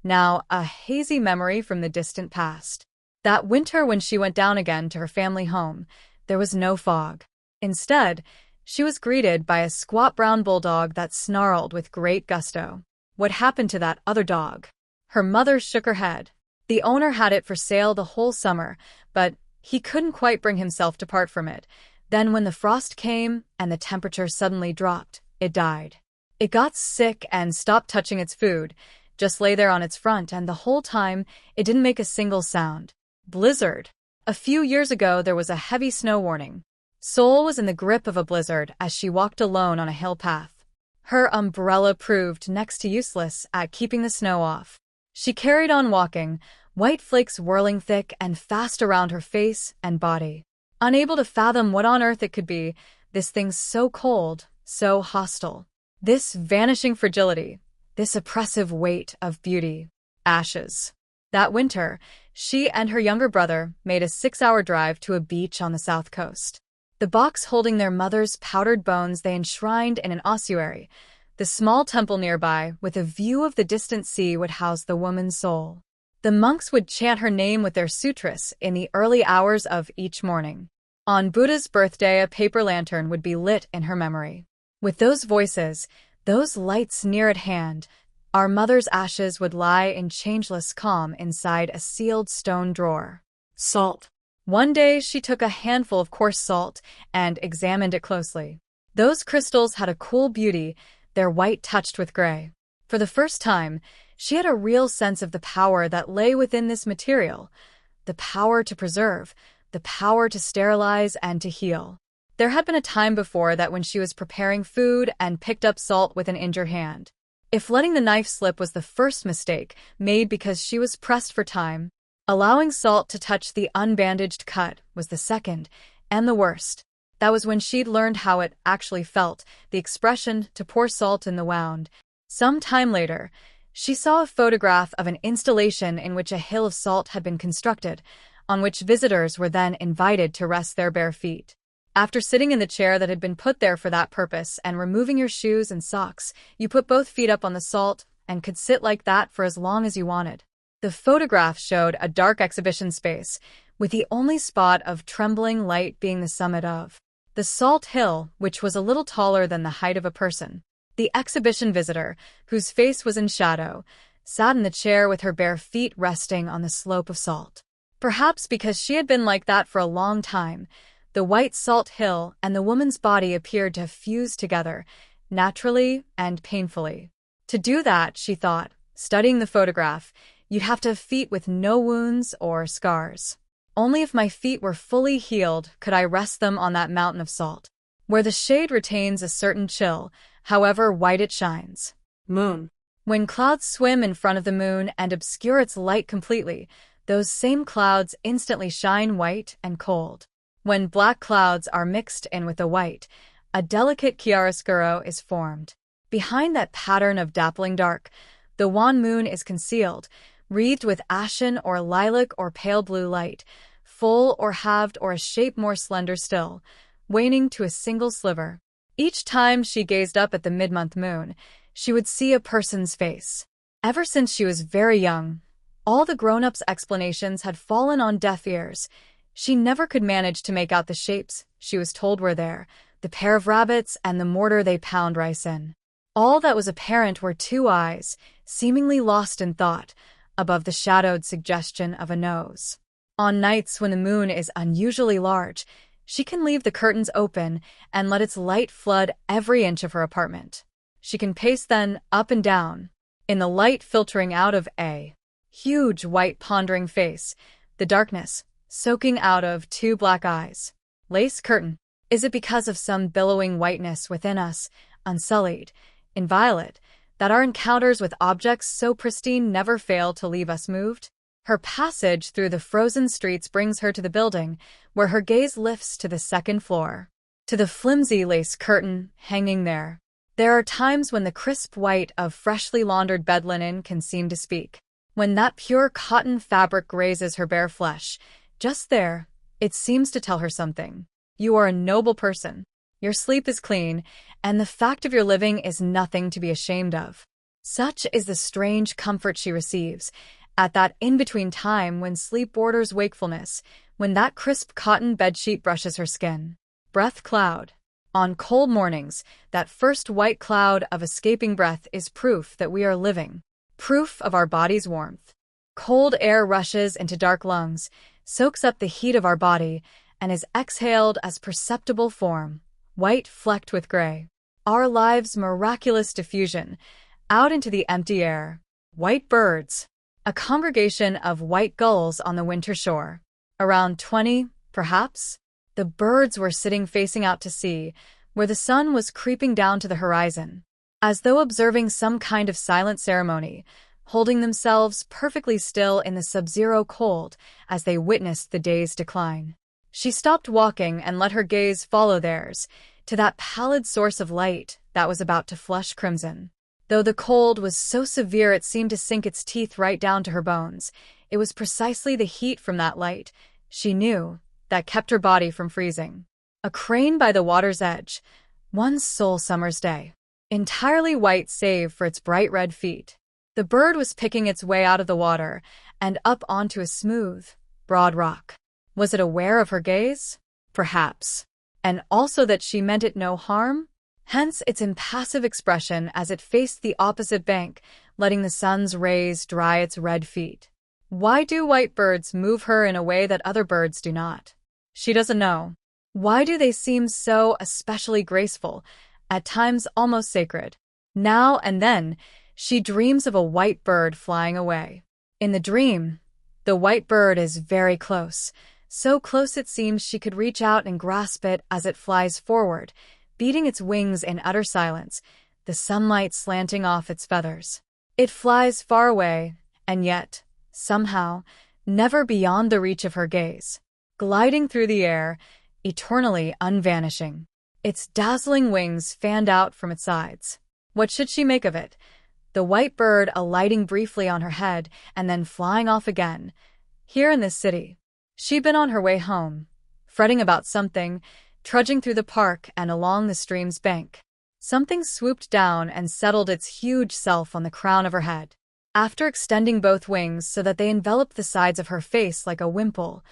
now a hazy memory from the distant past. That winter when she went down again to her family home, there was no fog. Instead, she was greeted by a squat brown bulldog that snarled with great gusto. What happened to that other dog? Her mother shook her head. The owner had it for sale the whole summer, but he couldn't quite bring himself to part from it. Then when the frost came and the temperature suddenly dropped, it died. It got sick and stopped touching its food, just lay there on its front, and the whole time it didn't make a single sound. Blizzard. A few years ago there was a heavy snow warning. Sol was in the grip of a blizzard as she walked alone on a hill path. Her umbrella proved next to useless at keeping the snow off. She carried on walking, white flakes whirling thick and fast around her face and body. Unable to fathom what on earth it could be, this thing so cold, so hostile. This vanishing fragility, this oppressive weight of beauty. Ashes. That winter, she and her younger brother made a 6-hour drive to a beach on the south coast. The box holding their mother's powdered bones they enshrined in an ossuary. The small temple nearby, with a view of the distant sea, would house the woman's soul. The monks would chant her name with their sutras in the early hours of each morning. On Buddha's birthday, a paper lantern would be lit in her memory. With those voices, those lights near at hand, our mother's ashes would lie in changeless calm inside a sealed stone drawer. Salt. One day she took a handful of coarse salt and examined it closely. Those crystals had a cool beauty, their white touched with gray. For the first time, she had a real sense of the power that lay within this material, the power to preserve, the power to sterilize and to heal. There had been a time before that when she was preparing food and picked up salt with an injured hand. If letting the knife slip was the first mistake made because she was pressed for time, allowing salt to touch the unbandaged cut was the second, and the worst. That was when she'd learned how it actually felt, the expression to pour salt in the wound. Some time later, she saw a photograph of an installation in which a hill of salt had been constructed, on which visitors were then invited to rest their bare feet. After sitting in the chair that had been put there for that purpose and removing your shoes and socks, you put both feet up on the salt and could sit like that for as long as you wanted. The photograph showed a dark exhibition space, with the only spot of trembling light being the summit of the salt hill, which was a little taller than the height of a person. The exhibition visitor, whose face was in shadow, sat in the chair with her bare feet resting on the slope of salt. Perhaps because she had been like that for a long time, the white salt hill and the woman's body appeared to have fused together, naturally and painfully. To do that, she thought, studying the photograph, you'd have to have feet with no wounds or scars. Only if my feet were fully healed could I rest them on that mountain of salt, where the shade retains a certain chill, however white it shines. Moon. When clouds swim in front of the moon and obscure its light completely, those same clouds instantly shine white and cold. When black clouds are mixed in with the white, a delicate chiaroscuro is formed. Behind that pattern of dappling dark, the wan moon is concealed, wreathed with ashen or lilac or pale blue light, full or halved or a shape more slender still, waning to a single sliver. Each time she gazed up at the mid-month moon, she would see a person's face. Ever since she was very young, all the grown-ups' explanations had fallen on deaf ears. She never could manage to make out the shapes she was told were there, the pair of rabbits and the mortar they pound rice in. All that was apparent were two eyes, seemingly lost in thought, above the shadowed suggestion of a nose. On nights when the moon is unusually large, she can leave the curtains open and let its light flood every inch of her apartment. She can pace then up and down, in the light filtering out of a huge white pondering face, the darkness soaking out of two black eyes. Lace curtain. Is it because of some billowing whiteness within us, unsullied, inviolate, that our encounters with objects so pristine never fail to leave us moved? Her passage through the frozen streets brings her to the building, where her gaze lifts to the second floor, to the flimsy lace curtain hanging there. There are times when the crisp white of freshly laundered bed linen can seem to speak. When that pure cotton fabric grazes her bare flesh, just there, it seems to tell her something. You are a noble person. Your sleep is clean, and the fact of your living is nothing to be ashamed of. Such is the strange comfort she receives, at that in-between time when sleep borders wakefulness, when that crisp cotton bedsheet brushes her skin. Breath cloud. On cold mornings, that first white cloud of escaping breath is proof that we are living, proof of our body's warmth. Cold air rushes into dark lungs, soaks up the heat of our body, and is exhaled as perceptible form, white flecked with gray. Our lives' miraculous diffusion, out into the empty air. White birds. A congregation of white gulls on the winter shore. Around 20, perhaps, the birds were sitting facing out to sea, where the sun was creeping down to the horizon, as though observing some kind of silent ceremony, holding themselves perfectly still in the sub-zero cold as they witnessed the day's decline. She stopped walking and let her gaze follow theirs, to that pallid source of light that was about to flush crimson. Though the cold was so severe it seemed to sink its teeth right down to her bones, it was precisely the heat from that light, she knew, that kept her body from freezing. A crane by the water's edge, one sole summer's day. Entirely white save for its bright red feet. The bird was picking its way out of the water and up onto a smooth, broad rock. Was it aware of her gaze? Perhaps. And also that she meant it no harm? Hence its impassive expression as it faced the opposite bank, letting the sun's rays dry its red feet. Why do white birds move her in a way that other birds do not? She doesn't know. Why do they seem so especially graceful, at times almost sacred? Now and then, she dreams of a white bird flying away. In the dream, the white bird is very close, so close it seems she could reach out and grasp it as it flies forward, beating its wings in utter silence, the sunlight slanting off its feathers. It flies far away, and yet, somehow, never beyond the reach of her gaze, gliding through the air, eternally unvanishing. Its dazzling wings fanned out from its sides. What should she make of it? The white bird alighting briefly on her head and then flying off again. Here in this city. She'd been on her way home, fretting about something, trudging through the park and along the stream's bank. Something swooped down and settled its huge self on the crown of her head. After extending both wings so that they enveloped the sides of her face like a wimple,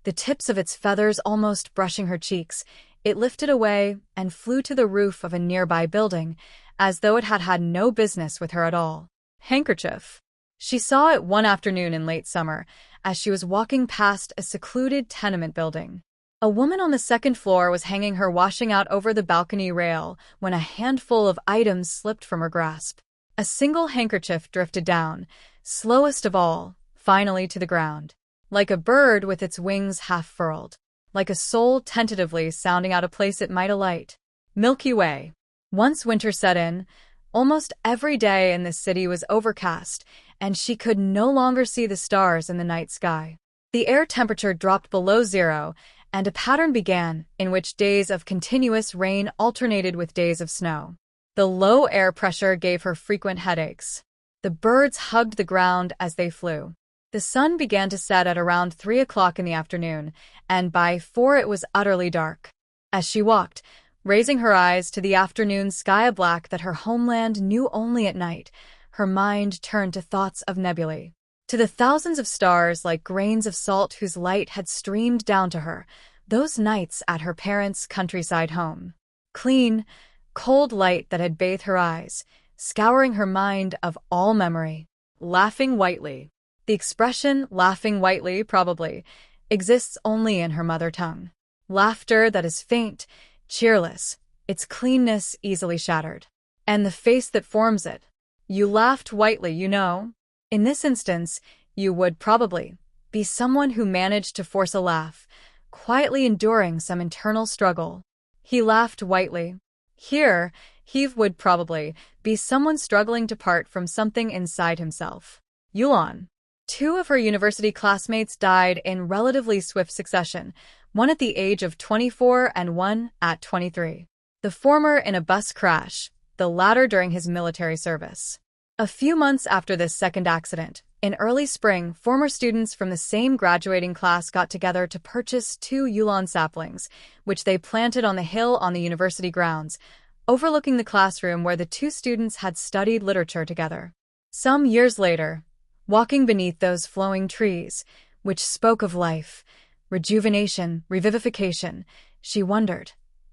the tips of its feathers almost brushing her cheeks, it lifted away and flew to the roof of a nearby building, as though it had had no business with her at all. Handkerchief. She saw it one afternoon in late summer, as she was walking past a secluded tenement building. A woman on the second floor was hanging her washing out over the balcony rail when a handful of items slipped from her grasp. A single handkerchief drifted down, slowest of all, finally to the ground. Like a bird with its wings half furled. Like a soul tentatively sounding out a place it might alight. Milky Way. Once winter set in, almost every day in this city was overcast, and she could no longer see the stars in the night sky. The air temperature dropped below zero, and a pattern began in which days of continuous rain alternated with days of snow. The low air pressure gave her frequent headaches. The birds hugged the ground as they flew. The sun began to set at around 3 o'clock in the afternoon, and by 4 it was utterly dark. As she walked, raising her eyes to the afternoon sky a black that her homeland knew only at night, her mind turned to thoughts of nebulae. To the thousands of stars like grains of salt whose light had streamed down to her, those nights at her parents' countryside home. Clean, cold light that had bathed her eyes, scouring her mind of all memory. Laughing whitely. The expression laughing whitely, probably, exists only in her mother tongue. Laughter that is faint, cheerless, its cleanness easily shattered. And the face that forms it. You laughed whitely, you know. In this instance, you would probably be someone who managed to force a laugh, quietly enduring some internal struggle. He laughed whitely. Here, he would probably be someone struggling to part from something inside himself. Yuan. 2 of her university classmates died in relatively swift succession, one at the age of 24 and one at 23. The former in a bus crash, the latter during his military service. A few months after this second accident, in early spring, former students from the same graduating class got together to purchase 2 Yulan saplings, which they planted on the hill on the university grounds, overlooking the classroom where the 2 students had studied literature together. Some years later, walking beneath those flowing trees, which spoke of life, rejuvenation, revivification, she wondered,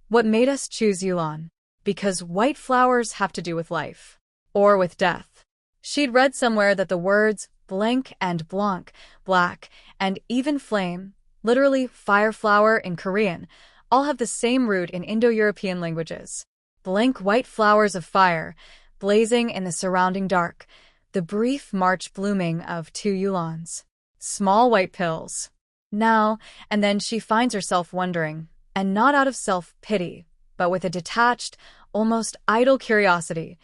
What made us choose Yulon? Because white flowers have to do with life. Or with death. She'd read somewhere that the words blank and blanc, black, and even flame, literally fire flower in Korean, all have the same root in Indo-European languages. Blank white flowers of fire, blazing in the surrounding dark, the brief March blooming of 2 Yulons. Small white pills. Now and then she finds herself wondering, and not out of self-pity, but with a detached, almost idle curiosity.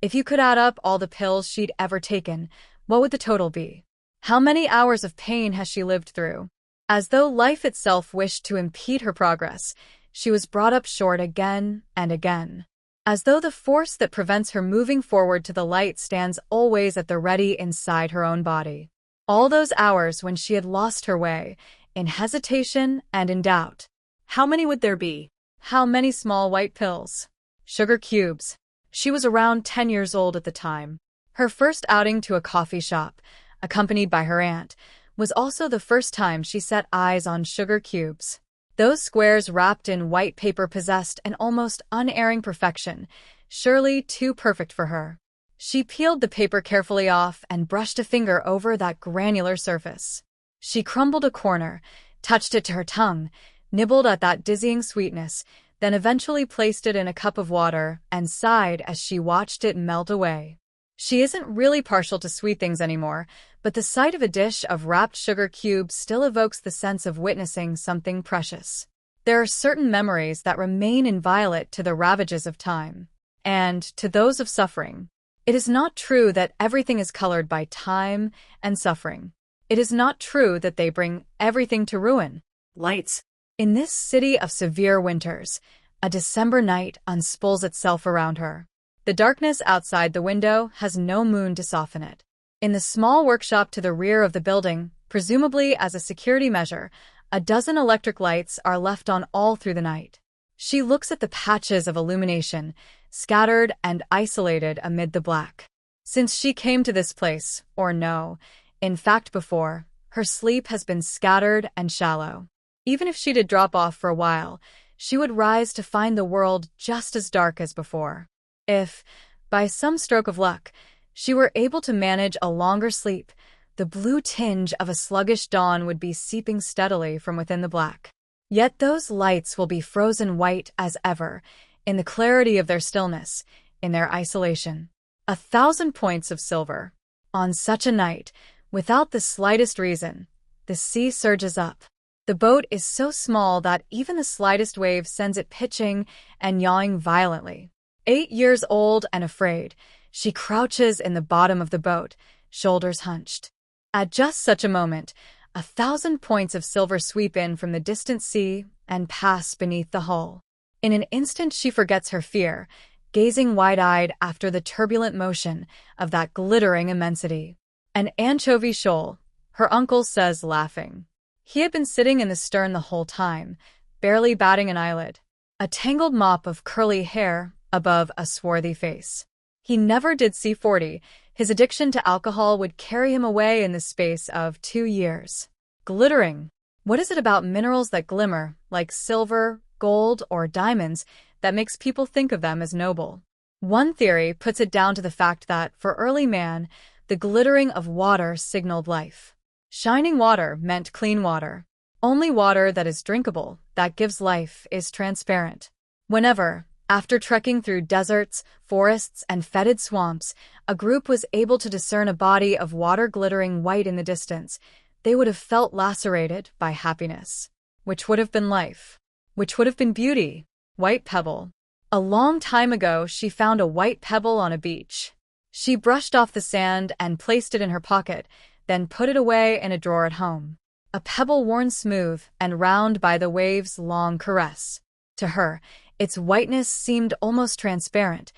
If you could add up all the pills she'd ever taken, what would the total be? How many hours of pain has she lived through? As though life itself wished to impede her progress, she was brought up short again and again. As though the force that prevents her moving forward to the light stands always at the ready inside her own body. All those hours when she had lost her way, in hesitation and in doubt. How many would there be? How many small white pills? Sugar cubes. She was around 10 years old at the time. Her first outing to a coffee shop, accompanied by her aunt, was also the first time she set eyes on sugar cubes. Those squares wrapped in white paper possessed an almost unerring perfection, surely too perfect for her. She peeled the paper carefully off and brushed a finger over that granular surface. She crumbled a corner, touched it to her tongue, nibbled at that dizzying sweetness, then eventually placed it in a cup of water and sighed as she watched it melt away. She isn't really partial to sweet things anymore, but the sight of a dish of wrapped sugar cubes still evokes the sense of witnessing something precious. There are certain memories that remain inviolate to the ravages of time, and to those of suffering. It is not true that everything is colored by time and suffering. It is not true that they bring everything to ruin. Lights. In this city of severe winters, a December night unspools itself around her. The darkness outside the window has no moon to soften it. In the small workshop to the rear of the building, presumably as a security measure, a dozen electric lights are left on all through the night. She looks at the patches of illumination, scattered and isolated amid the black. Since she came to this place, or no, in fact before, her sleep has been scattered and shallow. Even if she did drop off for a while, she would rise to find the world just as dark as before. If, by some stroke of luck, she were able to manage a longer sleep, the blue tinge of a sluggish dawn would be seeping steadily from within the black. Yet those lights will be frozen white as ever, in the clarity of their stillness, in their isolation. 1,000 points of silver. On such a night, without the slightest reason, the sea surges up. The boat is so small that even the slightest wave sends it pitching and yawing violently. 8 years old and afraid, she crouches in the bottom of the boat, shoulders hunched. At just such a moment, 1,000 points of silver sweep in from the distant sea and pass beneath the hull. In an instant she forgets her fear, gazing wide-eyed after the turbulent motion of that glittering immensity. An anchovy shoal, her uncle says, laughing. He had been sitting in the stern the whole time, barely batting an eyelid, a tangled mop of curly hair above a swarthy face. He never did see 40. His addiction to alcohol would carry him away in the space of 2 years. Glittering. What is it about minerals that glimmer, like silver, gold, or diamonds, that makes people think of them as noble? One theory puts it down to the fact that, for early man, the glittering of water signaled life. Shining water meant clean water. Only water that is drinkable, that gives life, is transparent. Whenever, after trekking through deserts, forests, and fetid swamps, a group was able to discern a body of water glittering white in the distance, they would have felt lacerated by happiness. Which would have been life. Which would have been beauty. White pebble. A long time ago, she found a white pebble on a beach. She brushed off the sand and placed it in her pocket, then put it away in a drawer at home. A pebble worn smooth and round by the wave's long caress. To her, its whiteness seemed almost transparent,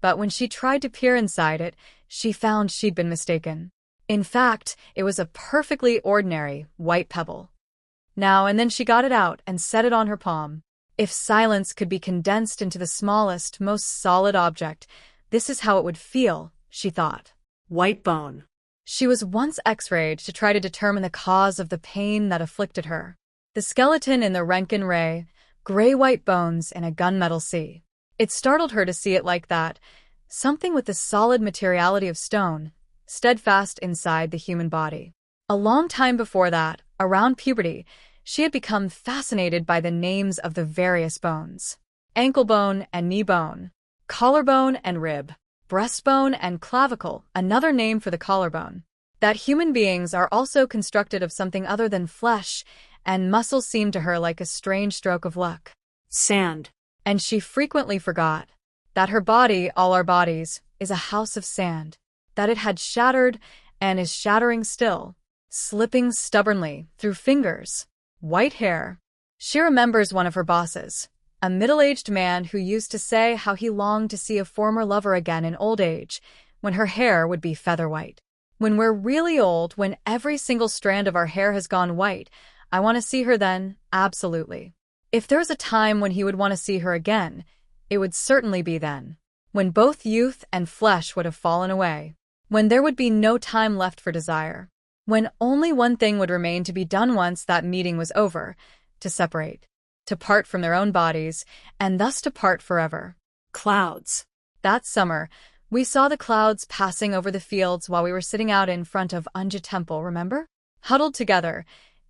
but when she tried to peer inside it, she found she'd been mistaken. In fact, it was a perfectly ordinary white pebble. Now and then she got it out and set it on her palm. If silence could be condensed into the smallest, most solid object, this is how it would feel, she thought. White bone. She was once x-rayed to try to determine the cause of the pain that afflicted her. The skeleton in the Röntgen ray, gray-white bones in a gunmetal sea. It startled her to see it like that, something with the solid materiality of stone, steadfast inside the human body. A long time before that, around puberty, she had become fascinated by the names of the various bones. Ankle bone and knee bone, collarbone and rib, breastbone and clavicle, another name for the collarbone. That human beings are also constructed of something other than flesh, and muscle seemed to her like a strange stroke of luck. Sand. And she frequently forgot that her body, all our bodies, is a house of sand, that it had shattered and is shattering still, slipping stubbornly through fingers. White hair. She remembers one of her bosses, a middle-aged man who used to say how he longed to see a former lover again in old age, when her hair would be feather white. When we're really old, when every single strand of our hair has gone white, I want to see her then, absolutely. If there's a time when he would want to see her again, it would certainly be then. When both youth and flesh would have fallen away. When there would be no time left for desire. When only one thing would remain to be done once that meeting was over, to separate, to part from their own bodies, and thus to part forever. Clouds. That summer, we saw the clouds passing over the fields while we were sitting out in front of Anja Temple, remember? Huddled together,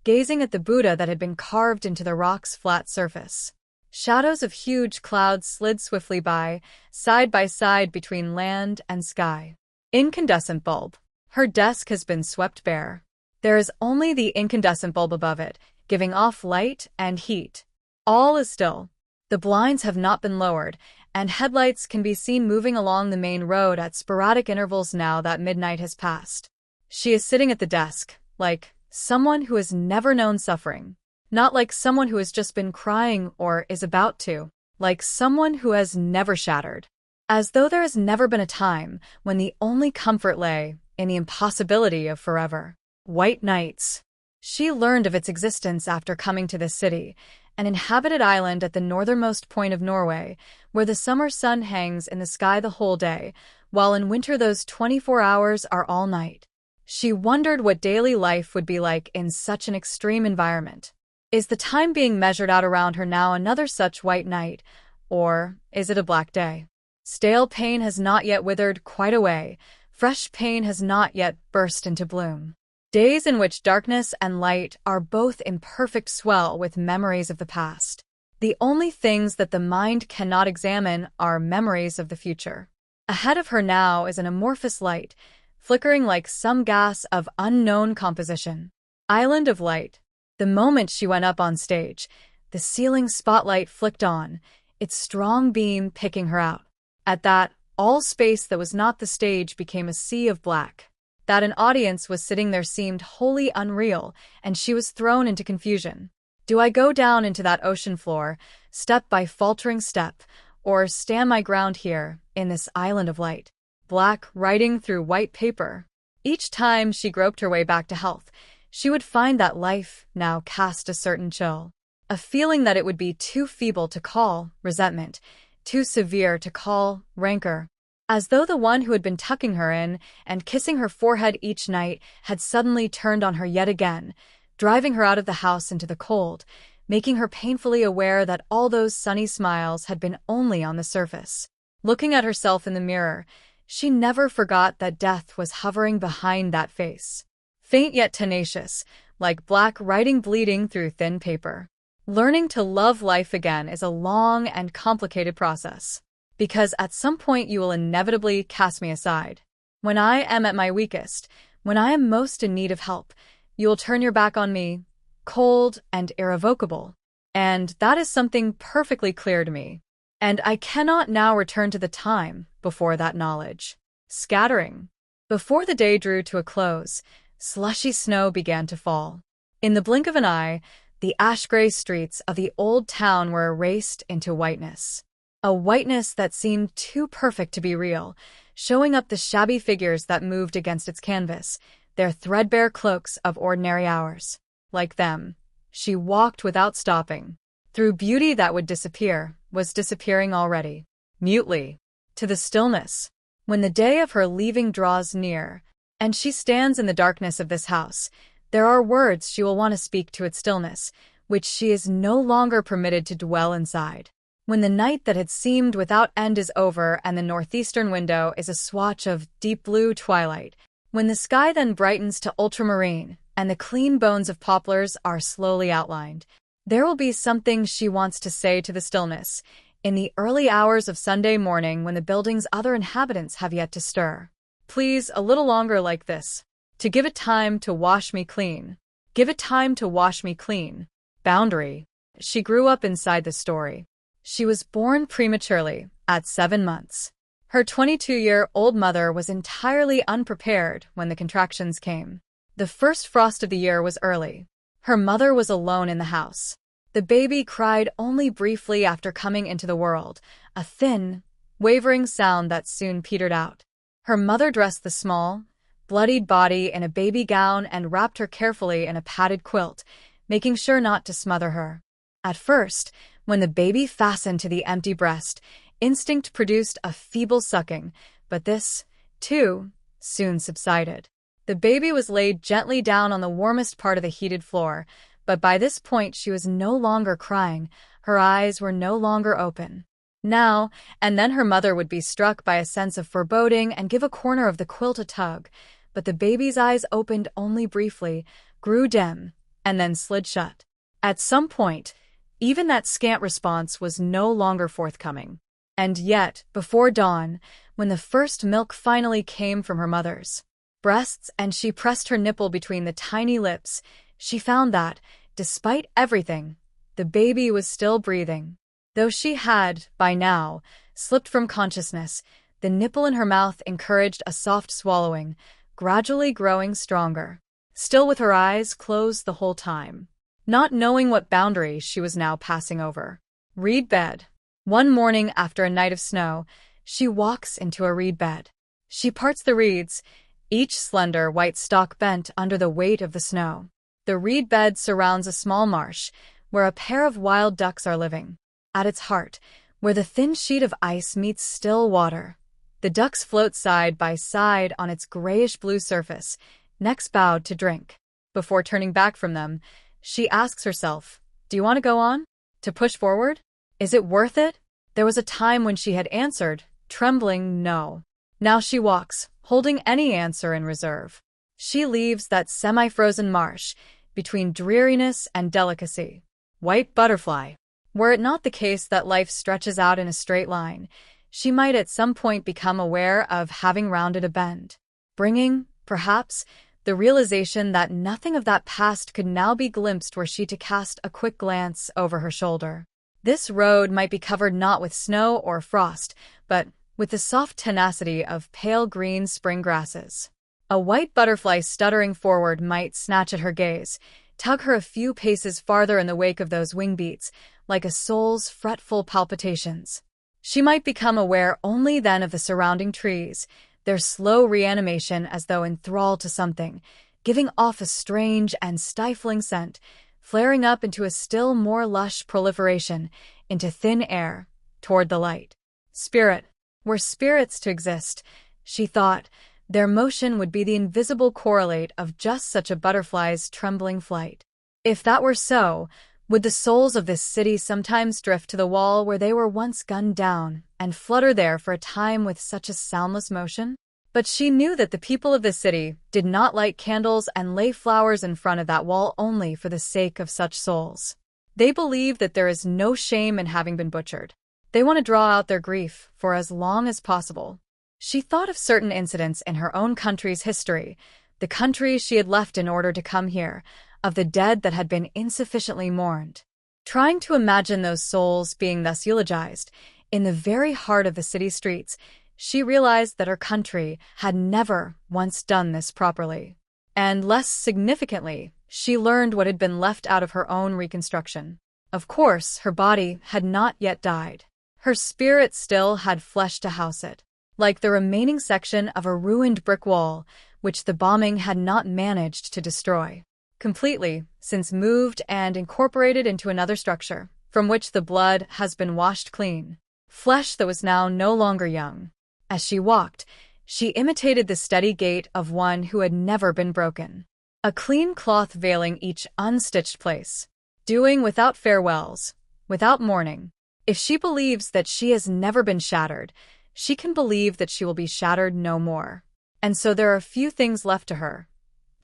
gazing at the Buddha that had been carved into the rock's flat surface. Shadows of huge clouds slid swiftly by side between land and sky. Incandescent bulb. Her desk has been swept bare. There is only the incandescent bulb above it, giving off light and heat. All is still. The blinds have not been lowered, and headlights can be seen moving along the main road at sporadic intervals now that midnight has passed. She is sitting at the desk, like someone who has never known suffering. Not like someone who has just been crying or is about to. Like someone who has never shattered. As though there has never been a time when the only comfort lay in the impossibility of forever. White nights. She learned of its existence after coming to this city, an inhabited island at the northernmost point of Norway, where the summer sun hangs in the sky the whole day, while in winter those 24 hours are all night. She wondered what daily life would be like in such an extreme environment. Is the time being measured out around her now another such white night, or is it a black day? Stale pain has not yet withered quite away, fresh pain has not yet burst into bloom. Days in which darkness and light are both in perfect swell with memories of the past. The only things that the mind cannot examine are memories of the future. Ahead of her now is an amorphous light, flickering like some gas of unknown composition. Island of light. The moment she went up on stage, the ceiling spotlight flicked on, its strong beam picking her out. At that, all space that was not the stage became a sea of black. That an audience was sitting there seemed wholly unreal, and she was thrown into confusion. Do I go down into that ocean floor, step by faltering step, or stand my ground here, in this island of light? Black writing through white paper. Each time she groped her way back to health, she would find that life now cast a certain chill. A feeling that it would be too feeble to call resentment, too severe to call rancor. As though the one who had been tucking her in and kissing her forehead each night had suddenly turned on her yet again, driving her out of the house into the cold, making her painfully aware that all those sunny smiles had been only on the surface. Looking at herself in the mirror, she never forgot that death was hovering behind that face. Faint yet tenacious, like black writing bleeding through thin paper. Learning to love life again is a long and complicated process. Because at some point you will inevitably cast me aside. When I am at my weakest, when I am most in need of help, you will turn your back on me, cold and irrevocable. And that is something perfectly clear to me. And I cannot now return to the time before that knowledge. Scattering. Before the day drew to a close, slushy snow began to fall. In the blink of an eye, the ash-gray streets of the old town were erased into whiteness. A whiteness that seemed too perfect to be real, showing up the shabby figures that moved against its canvas, their threadbare cloaks of ordinary hours. Like them, she walked without stopping, through beauty that would disappear, was disappearing already. Mutely, to the stillness. When the day of her leaving draws near, and she stands in the darkness of this house, there are words she will want to speak to its stillness, which she is no longer permitted to dwell inside. When the night that had seemed without end is over and the northeastern window is a swatch of deep blue twilight, when the sky then brightens to ultramarine and the clean bones of poplars are slowly outlined, there will be something she wants to say to the stillness, in the early hours of Sunday morning when the building's other inhabitants have yet to stir. Please, a little longer like this. To give it time to wash me clean. Give it time to wash me clean. Boundary. She grew up inside the story. She was born prematurely, at 7 months. Her 22-year-old mother was entirely unprepared when the contractions came. The first frost of the year was early. Her mother was alone in the house. The baby cried only briefly after coming into the world, a thin, wavering sound that soon petered out. Her mother dressed the small, bloodied body in a baby gown and wrapped her carefully in a padded quilt, making sure not to smother her. At first, when the baby fastened to the empty breast, instinct produced a feeble sucking, but this, too, soon subsided. The baby was laid gently down on the warmest part of the heated floor, but by this point she was no longer crying, her eyes were no longer open. Now and then her mother would be struck by a sense of foreboding and give a corner of the quilt a tug, but the baby's eyes opened only briefly, grew dim, and then slid shut. At some point, even that scant response was no longer forthcoming. And yet, before dawn, when the first milk finally came from her mother's breasts and she pressed her nipple between the tiny lips, she found that, despite everything, the baby was still breathing. Though she had, by now, slipped from consciousness, the nipple in her mouth encouraged a soft swallowing, gradually growing stronger. Still with her eyes closed the whole time, not knowing what boundary she was now passing over. Reed bed. One morning after a night of snow, she walks into a reed bed. She parts the reeds, each slender white stalk bent under the weight of the snow. The reed bed surrounds a small marsh, where a pair of wild ducks are living. At its heart, where the thin sheet of ice meets still water, the ducks float side by side on its grayish-blue surface, necks bowed to drink. Before turning back from them, she asks herself, "Do you want to go on? To push forward? Is it worth it?" There was a time when she had answered, trembling, no. Now she walks, holding any answer in reserve. She leaves that semi-frozen marsh, between dreariness and delicacy. White butterfly. Were it not the case that life stretches out in a straight line, she might at some point become aware of having rounded a bend, bringing, perhaps, the realization that nothing of that past could now be glimpsed were she to cast a quick glance over her shoulder. This road might be covered not with snow or frost, but with the soft tenacity of pale green spring grasses. A white butterfly stuttering forward might snatch at her gaze, tug her a few paces farther in the wake of those wing beats, like a soul's fretful palpitations. She might become aware only then of the surrounding trees, their slow reanimation as though enthralled to something, giving off a strange and stifling scent, flaring up into a still more lush proliferation, into thin air, toward the light. Spirit. Were spirits to exist, she thought, their motion would be the invisible correlate of just such a butterfly's trembling flight. If that were so, would the souls of this city sometimes drift to the wall where they were once gunned down, and flutter there for a time with such a soundless motion? But she knew that the people of the city did not light candles and lay flowers in front of that wall only for the sake of such souls. They believe that there is no shame in having been butchered. They want to draw out their grief for as long as possible. She thought of certain incidents in her own country's history, the country she had left in order to come here, of the dead that had been insufficiently mourned. Trying to imagine those souls being thus eulogized, in the very heart of the city streets, she realized that her country had never once done this properly. And less significantly, she learned what had been left out of her own reconstruction. Of course, her body had not yet died. Her spirit still had flesh to house it, like the remaining section of a ruined brick wall, which the bombing had not managed to destroy completely, since moved and incorporated into another structure, from which the blood has been washed clean. Flesh that was now no longer young. As she walked, she imitated the steady gait of one who had never been broken. A clean cloth veiling each unstitched place. doing without farewells, without mourning. If she believes that she has never been shattered, she can believe that she will be shattered no more. And so there are few things left to her.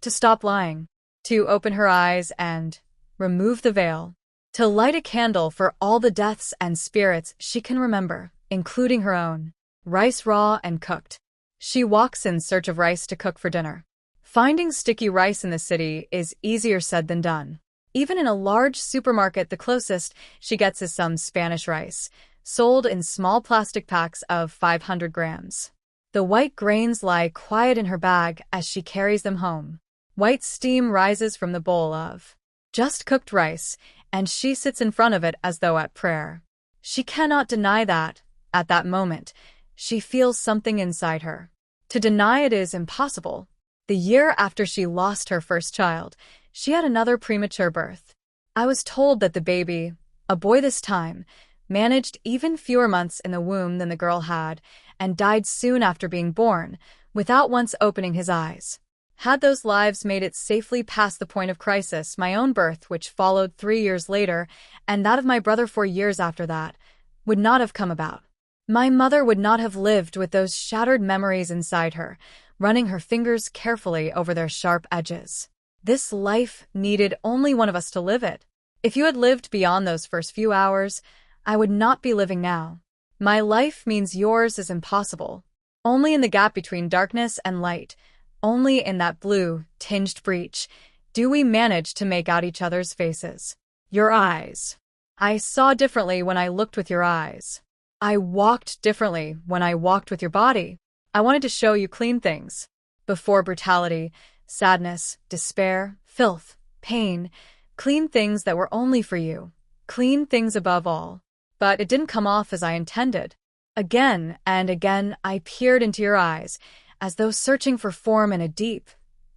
To stop lying, to open her eyes and remove the veil, to light a candle for all the deaths and spirits she can remember, including her own. Rice raw and cooked. She walks in search of rice to cook for dinner. Finding sticky rice in the city is easier said than done. Even in a large supermarket, the closest she gets is some Spanish rice, sold in small plastic packs of 500 grams. The white grains lie quiet in her bag as she carries them home. White steam rises from the bowl of just cooked rice, and she sits in front of it as though at prayer. She cannot deny that, at that moment, she feels something inside her. To deny it is impossible. The year after she lost her first child, she had another premature birth. I was told that the baby, a boy this time, managed even fewer months in the womb than the girl had, and died soon after being born, without once opening his eyes. Had those lives made it safely past the point of crisis, my own birth, which followed 3 years later, and that of my brother 4 years after that, would not have come about. My mother would not have lived with those shattered memories inside her, running her fingers carefully over their sharp edges. This life needed only one of us to live it. If you had lived beyond those first few hours, I would not be living now. My life means yours is impossible. Only in the gap between darkness and light, only in that blue, tinged breach, do we manage to make out each other's faces. Your eyes. I saw differently when I looked with your eyes. I walked differently when I walked with your body. I wanted to show you clean things. Before brutality, sadness, despair, filth, pain, clean things that were only for you. Clean things above all. But it didn't come off as I intended. Again and again I peered into your eyes, as though searching for form in a deep,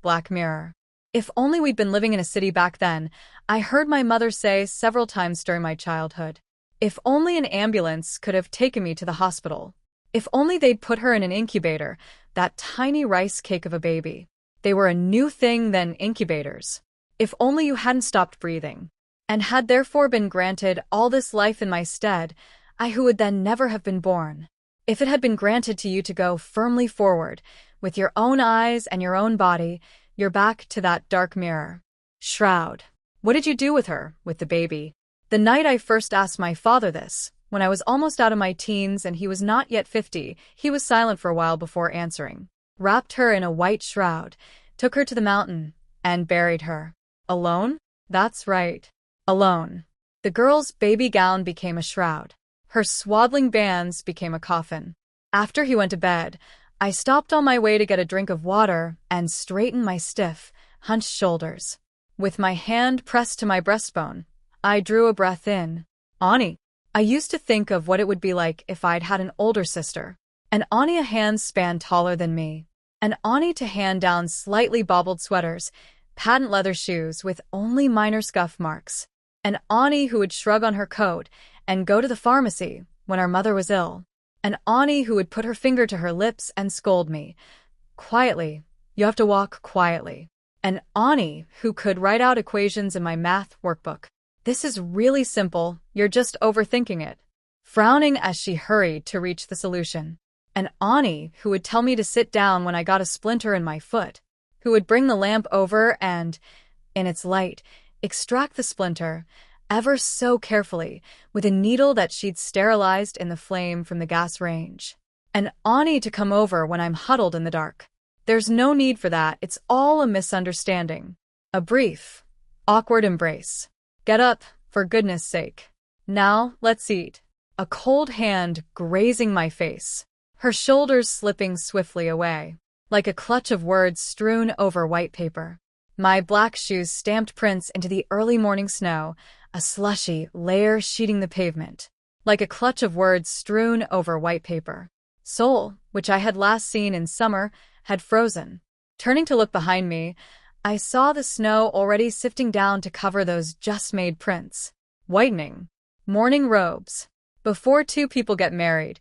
black mirror. If only we'd been living in a city back then, I heard my mother say several times during my childhood. If only an ambulance could have taken me to the hospital. If only they'd put her in an incubator, that tiny rice cake of a baby. They were a new thing than incubators. If only you hadn't stopped breathing, and had therefore been granted all this life in my stead, I who would then never have been born. If it had been granted to you to go firmly forward, with your own eyes and your own body, your back to that dark mirror. Shroud. What did you do with her, with the baby? The night I first asked my father this, when I was almost out of my teens and he was not yet 50, he was silent for a while before answering. Wrapped her in a white shroud, took her to the mountain, and buried her. Alone? That's right. Alone. The girl's baby gown became a shroud. Her swaddling bands became a coffin. After he went to bed, I stopped on my way to get a drink of water and straighten my stiff, hunched shoulders. With my hand pressed to my breastbone, I drew a breath in. Ani. I used to think of what it would be like if I'd had an older sister. An Ani a hand span taller than me. An Ani to hand down slightly bobbled sweaters, patent leather shoes with only minor scuff marks. An Ani who would shrug on her coat and go to the pharmacy when our mother was ill. An Ani who would put her finger to her lips and scold me. Quietly. You have to walk quietly. An Ani who could write out equations in my math workbook. This is really simple, you're just overthinking it. Frowning as she hurried to reach the solution. An Ani who would tell me to sit down when I got a splinter in my foot. Who would bring the lamp over and, in its light, extract the splinter, ever so carefully, with a needle that she'd sterilized in the flame from the gas range. An Ani to come over when I'm huddled in the dark. There's no need for that, it's all a misunderstanding. A brief, awkward embrace. Get up, for goodness sake. Now, let's eat. A cold hand grazing my face. Her shoulders slipping swiftly away, like a clutch of words strewn over white paper. My black shoes stamped prints into the early morning snow, a slushy layer sheeting the pavement, like a clutch of words strewn over white paper. Seoul, which I had last seen in summer, had frozen. Turning to look behind me, I saw the snow already sifting down to cover those just-made prints. Whitening. Mourning robes. Before two people get married,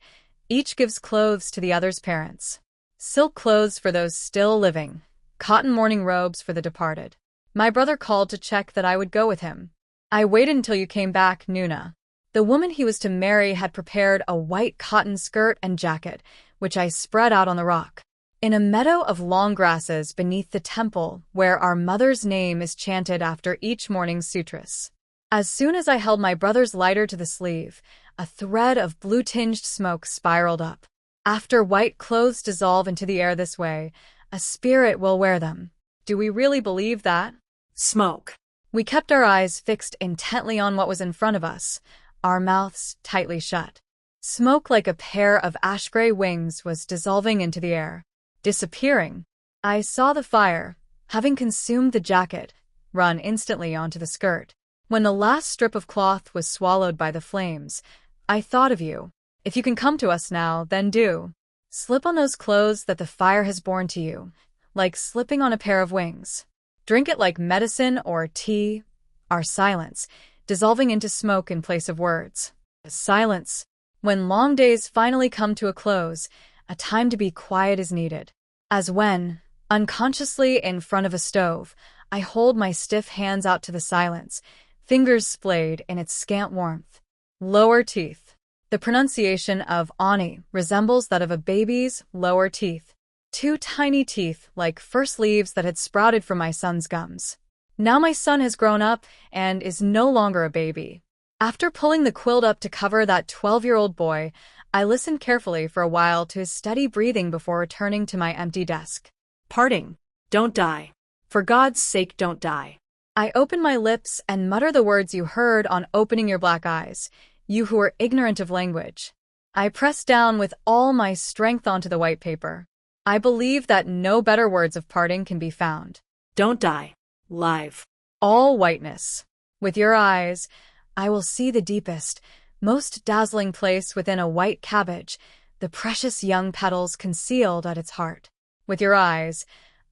each gives clothes to the other's parents. Silk clothes for those still living. Cotton mourning robes for the departed. My brother called to check that I would go with him. I waited until you came back, Nuna. The woman he was to marry had prepared a white cotton skirt and jacket, which I spread out on the rock. In a meadow of long grasses beneath the temple where our mother's name is chanted after each morning's sutras. As soon as I held my brother's lighter to the sleeve, a thread of blue-tinged smoke spiraled up. After white clothes dissolve into the air this way, a spirit will wear them. Do we really believe that? Smoke. We kept our eyes fixed intently on what was in front of us, our mouths tightly shut. Smoke like a pair of ash-gray wings was dissolving into the air, disappearing. I saw the fire, having consumed the jacket, run instantly onto the skirt. When the last strip of cloth was swallowed by the flames, I thought of you. If you can come to us now, then do. Slip on those clothes that the fire has borne to you, like slipping on a pair of wings. Drink it like medicine or tea. Our silence, dissolving into smoke in place of words. Silence. When long days finally come to a close, a time to be quiet is needed. As when, unconsciously in front of a stove, I hold my stiff hands out to the silence, fingers splayed in its scant warmth. Lower teeth. The pronunciation of ani resembles that of a baby's lower teeth. Two tiny teeth like first leaves that had sprouted from my son's gums. Now my son has grown up and is no longer a baby. After pulling the quilt up to cover that 12-year-old boy, I listened carefully for a while to his steady breathing before returning to my empty desk. Parting. Don't die. For God's sake, don't die. I open my lips and mutter the words you heard on opening your black eyes, you who are ignorant of language. I press down with all my strength onto the white paper. I believe that no better words of parting can be found. Don't die. Live. All whiteness. With your eyes, I will see the deepest, most dazzling place within a white cabbage, the precious young petals concealed at its heart. With your eyes,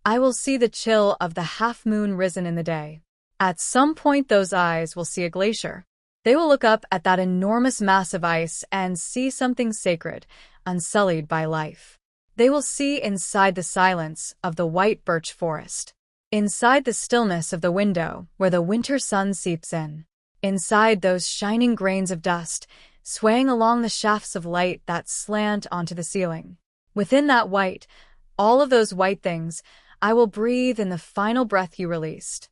I will see the chill of the half-moon risen in the day. At some point those eyes will see a glacier. They will look up at that enormous mass of ice and see something sacred, unsullied by life. They will see inside the silence of the white birch forest. Inside the stillness of the window where the winter sun seeps in. Inside those shining grains of dust, swaying along the shafts of light that slant onto the ceiling. Within that white, all of those white things, I will breathe in the final breath you released.